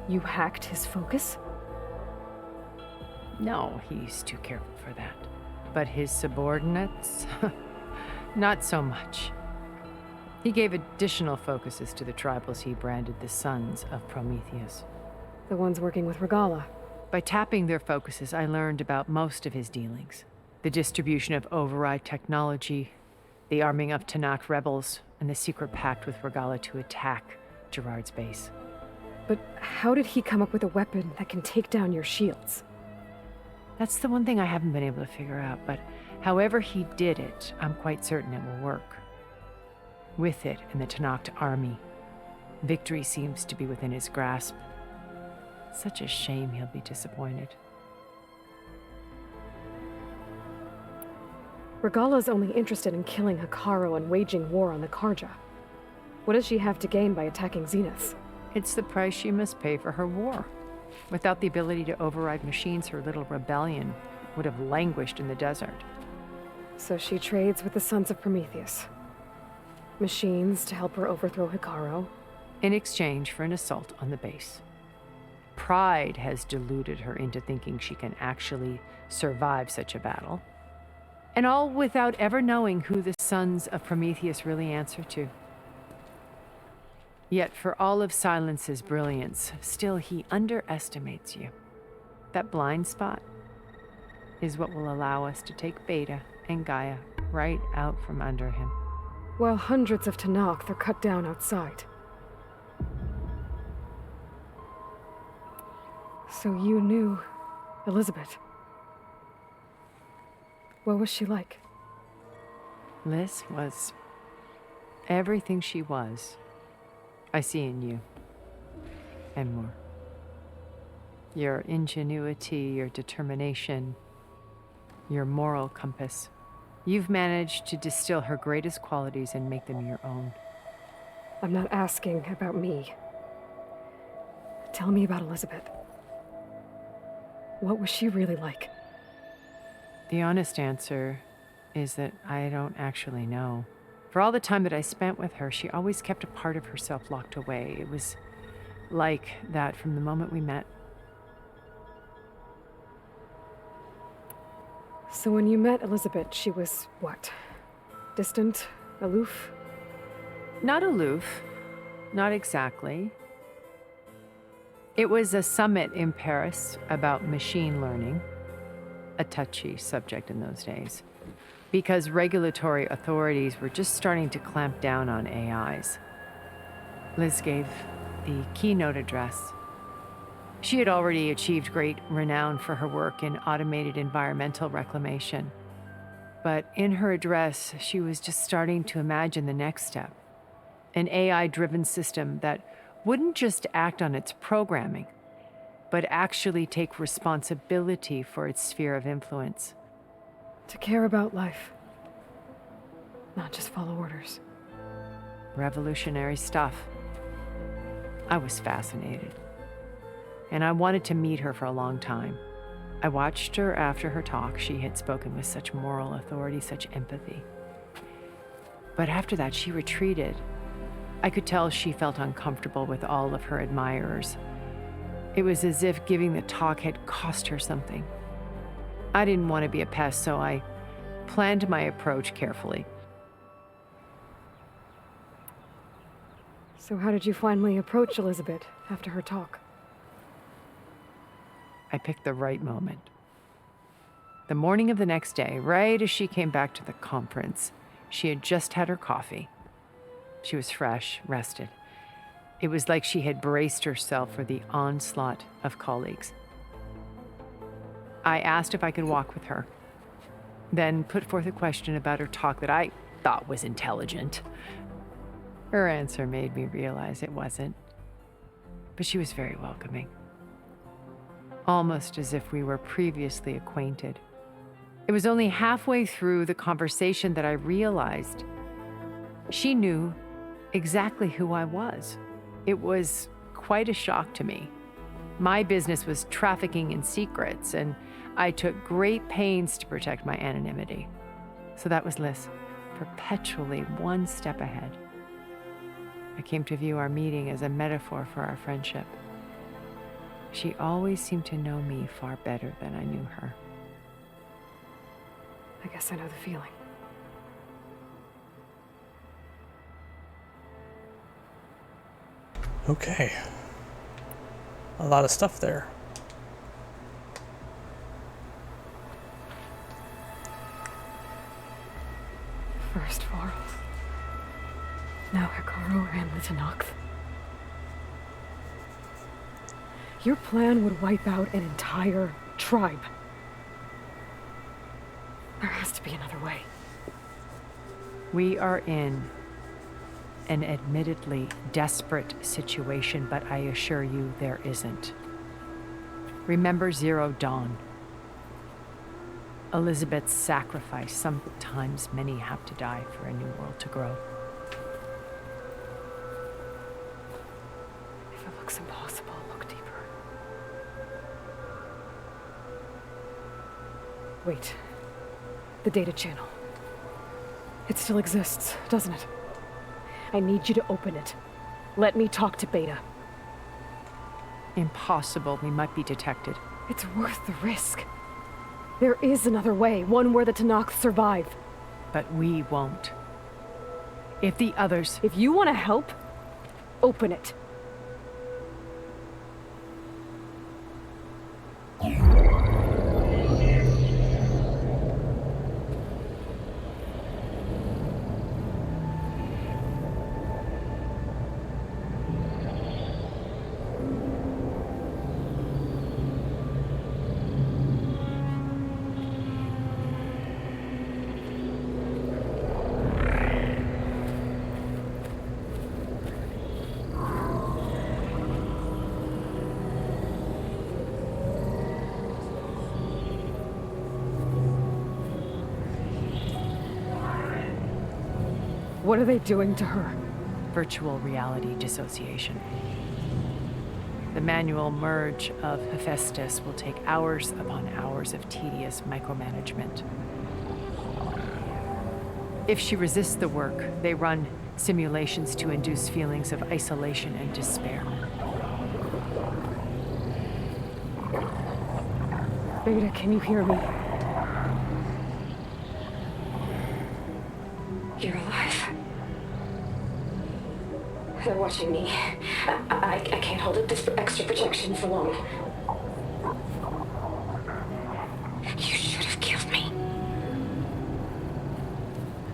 You hacked his focus? No, he's too careful for that. But his subordinates? Not so much. He gave additional focuses to the tribals he branded the Sons of Prometheus. The ones working with Regala. By tapping their focuses, I learned about most of his dealings. The distribution of override technology, the arming of Tanakh rebels, and the secret pact with Regala to attack Gerard's base. But how did he come up with a weapon that can take down your shields? That's the one thing I haven't been able to figure out, but however he did it, I'm quite certain it will work. With it and the Tenakth army, victory seems to be within his grasp. Such a shame he'll be disappointed. Regala's only interested in killing Hekarro and waging war on the Karja. What does she have to gain by attacking Zenith? It's the price she must pay for her war. Without the ability to override machines, her little rebellion would have languished in the desert. So she trades with the Sons of Prometheus. Machines to help her overthrow Hekarro. In exchange for an assault on the base. Pride has deluded her into thinking she can actually survive such a battle. And all without ever knowing who the Sons of Prometheus really answer to. Yet for all of Silence's brilliance, still he underestimates you. That blind spot is what will allow us to take Beta and Gaia right out from under him. While hundreds of Tenakth are cut down outside. So you knew Elizabeth. What was she like? Liz was everything she was. I see in you. And more. Your ingenuity, your determination, your moral compass. You've managed to distill her greatest qualities and make them your own. I'm not asking about me. Tell me about Elizabeth. What was she really like? The honest answer is that I don't actually know. For all the time that I spent with her, she always kept a part of herself locked away. It was like that from the moment we met. So when you met Elizabeth, she was what? Distant? Aloof? Not aloof. Not exactly. It was a summit in Paris about machine learning. A touchy subject in those days. Because regulatory authorities were just starting to clamp down on AIs. Liz gave the keynote address. She had already achieved great renown for her work in automated environmental reclamation. But in her address, she was just starting to imagine the next step. An AI-driven system that wouldn't just act on its programming, but actually take responsibility for its sphere of influence. To care about life. Not just follow orders. Revolutionary stuff. I was fascinated. And I wanted to meet her for a long time. I watched her after her talk. She had spoken with such moral authority, such empathy. But after that, she retreated. I could tell she felt uncomfortable with all of her admirers. It was as if giving the talk had cost her something. I didn't want to be a pest, so I planned my approach carefully. So how did you finally approach Elizabeth after her talk? I picked the right moment. The morning of the next day, right as she came back to the conference, she had just had her coffee. She was fresh, rested. It was like she had braced herself for the onslaught of colleagues. I asked if I could walk with her, then put forth a question about her talk that I thought was intelligent. Her answer made me realize it wasn't, but she was very welcoming. Almost as if we were previously acquainted. It was only halfway through the conversation that I realized she knew exactly who I was. It was quite a shock to me. My business was trafficking in secrets, and I took great pains to protect my anonymity. So that was Liz, perpetually one step ahead. I came to view our meeting as a metaphor for our friendship. She always seemed to know me far better than I knew her. I guess I know the feeling. Okay. A lot of stuff there. First Varl. Now Hekarro and the Tenakth. Your plan would wipe out an entire tribe. There has to be another way. We are in an admittedly desperate situation, but I assure you there isn't. Remember Zero Dawn. Elizabeth's sacrifice. Sometimes many have to die for a new world to grow. If it looks impossible, look deeper. Wait. The data channel. It still exists, doesn't it? I need you to open it. Let me talk to Beta. Impossible. We might be detected. It's worth the risk. There is another way, one where the Tanakh survive. But we won't. If the others... If you want to help, open it. What are they doing to her? Virtual reality dissociation. The manual merge of Hephaestus will take hours upon hours of tedious micromanagement. If she resists the work, they run simulations to induce feelings of isolation and despair. Beta, can you hear me? You're alive. They're watching me. I can't hold up this extra protection for long. You should have killed me.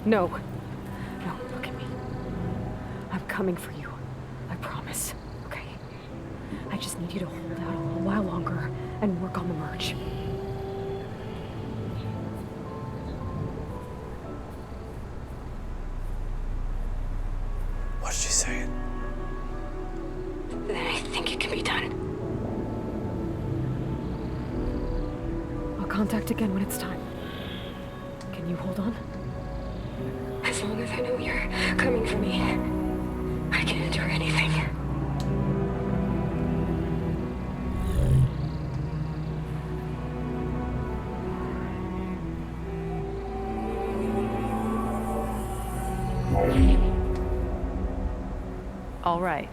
No. No, look at me. I'm coming for you. I promise. Okay? I just need you to hold out a little while longer and work on the merge. What did she say? Then I think it can be done. I'll contact again when it's time. Can you hold on? As long as I know you're coming for me, I can endure anything. All right.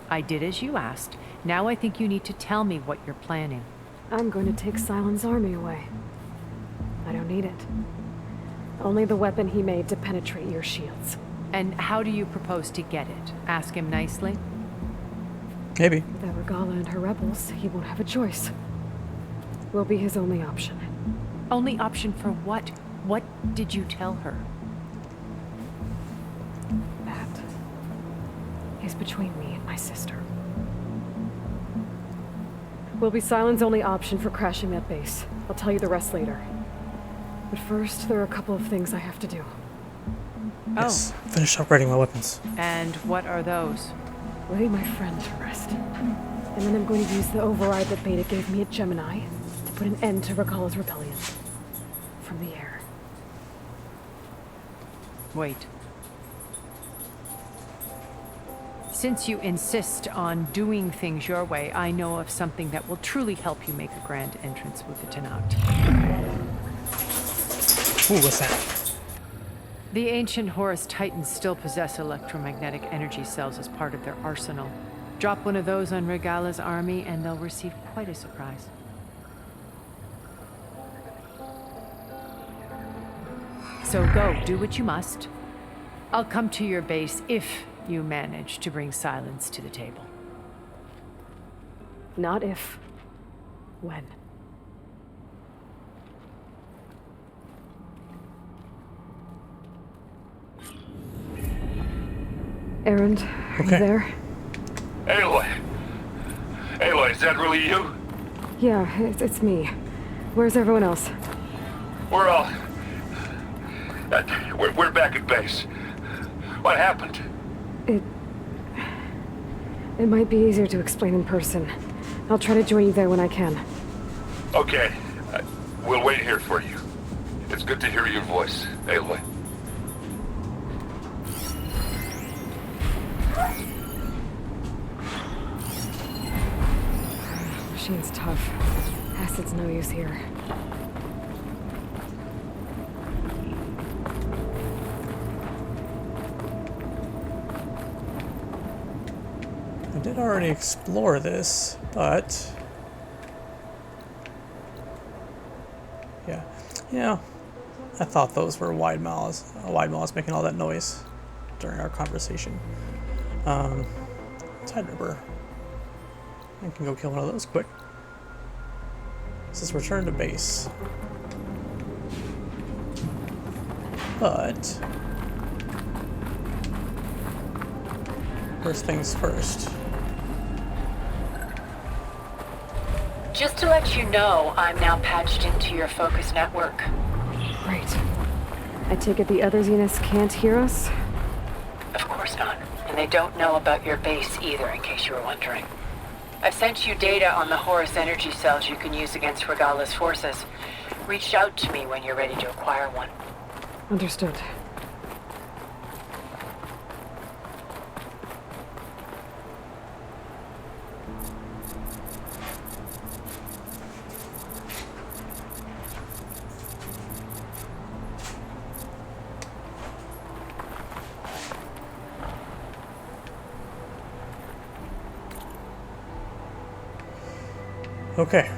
I did as you asked. Now I think you need to tell me what you're planning. I'm going to take Silent's army away. I don't need it. Only the weapon he made to penetrate your shields. And how do you propose to get it? Ask him nicely? Maybe. Without Regala and her rebels, he won't have a choice. We'll be his only option. Only option for what? What did you tell her? That is between me and my sister. Will be Silent's only option for crashing that base. I'll tell you the rest later. But first, there are a couple of things I have to do. Yes. Finish upgrading my weapons. And what are those? Lay my friend to rest. And then I'm going to use the override that Beta gave me at Gemini to put an end to Regala's rebellion. From the air. Wait. Since you insist on doing things your way, I know of something that will truly help you make a grand entrance with the Tanakh. Ooh, what's that? The ancient Horus Titans still possess electromagnetic energy cells as part of their arsenal. Drop one of those on Regala's army and they'll receive quite a surprise. So go, do what you must. I'll come to your base if you manage to bring Silence to the table. Not if. When. Erend, are you there? Aloy! Aloy, is that really you? Yeah, it's me. Where's everyone else? We're all We're back at base. What happened? It might be easier to explain in person. I'll try to join you there when I can. Okay. We'll wait here for you. It's good to hear your voice, Aloy. Machine's tough. Acid's no use here. I did already explore this, but yeah, I thought those were wide mouths making all that noise during our conversation. Tide Ripper. I can go kill one of those quick. This is return to base. But first things first. Just to let you know, I'm now patched into your focus network. Right. I take it the other Zeniths can't hear us? Of course not. And they don't know about your base either, in case you were wondering. I've sent you data on the Horus energy cells you can use against Regala's forces. Reach out to me when you're ready to acquire one. Understood. Okay.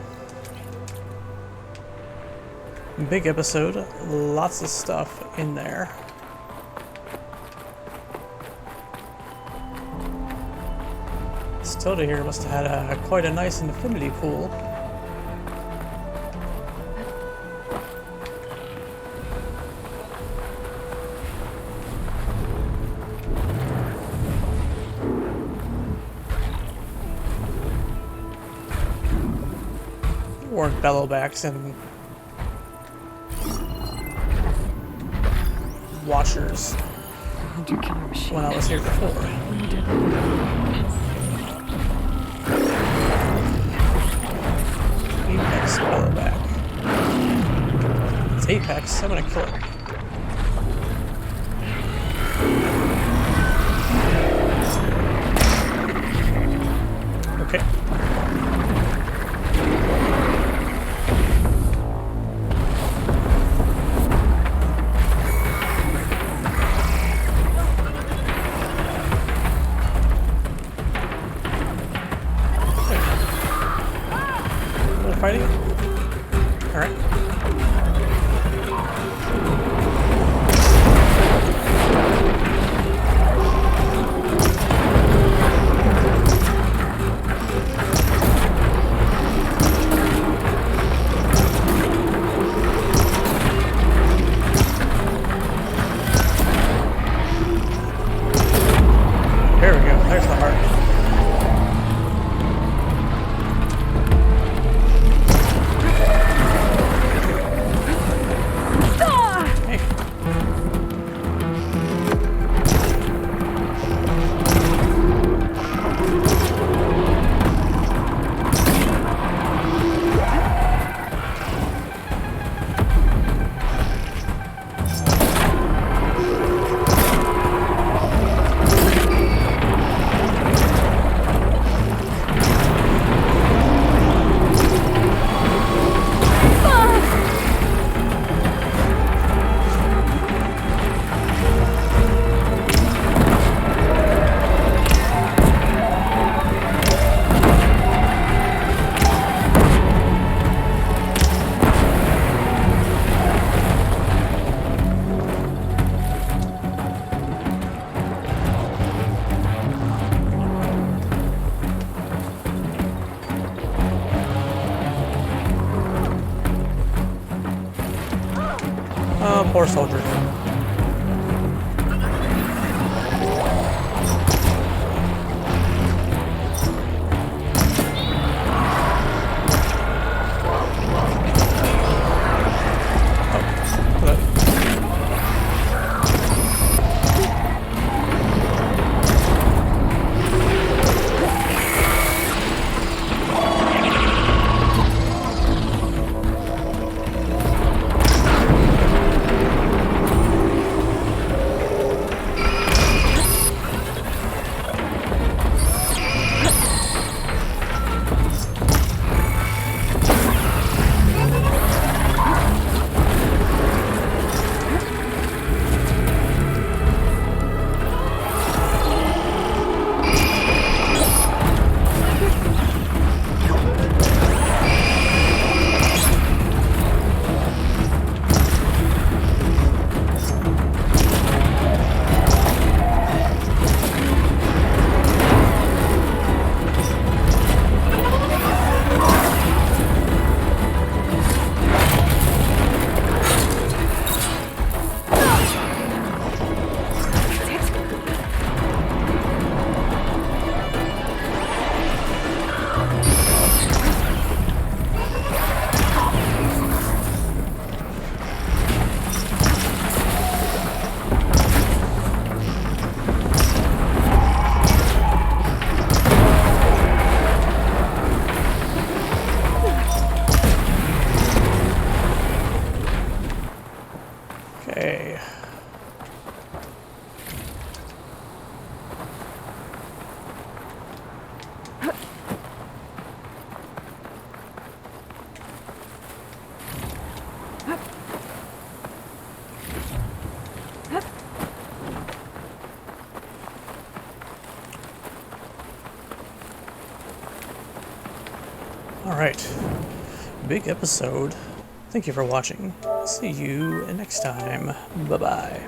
Big episode, lots of stuff in there. Stoda here must have had quite a nice infinity pool. Or bellowbacks and washers when I was here before. Apex bellowback. It's Apex, I'm gonna kill it. Okay. Fighting? Alright. There we go, there's the heart. Poor soldier. Okay. Alright. Big episode. Thank you for watching. See you next time. Bye-bye.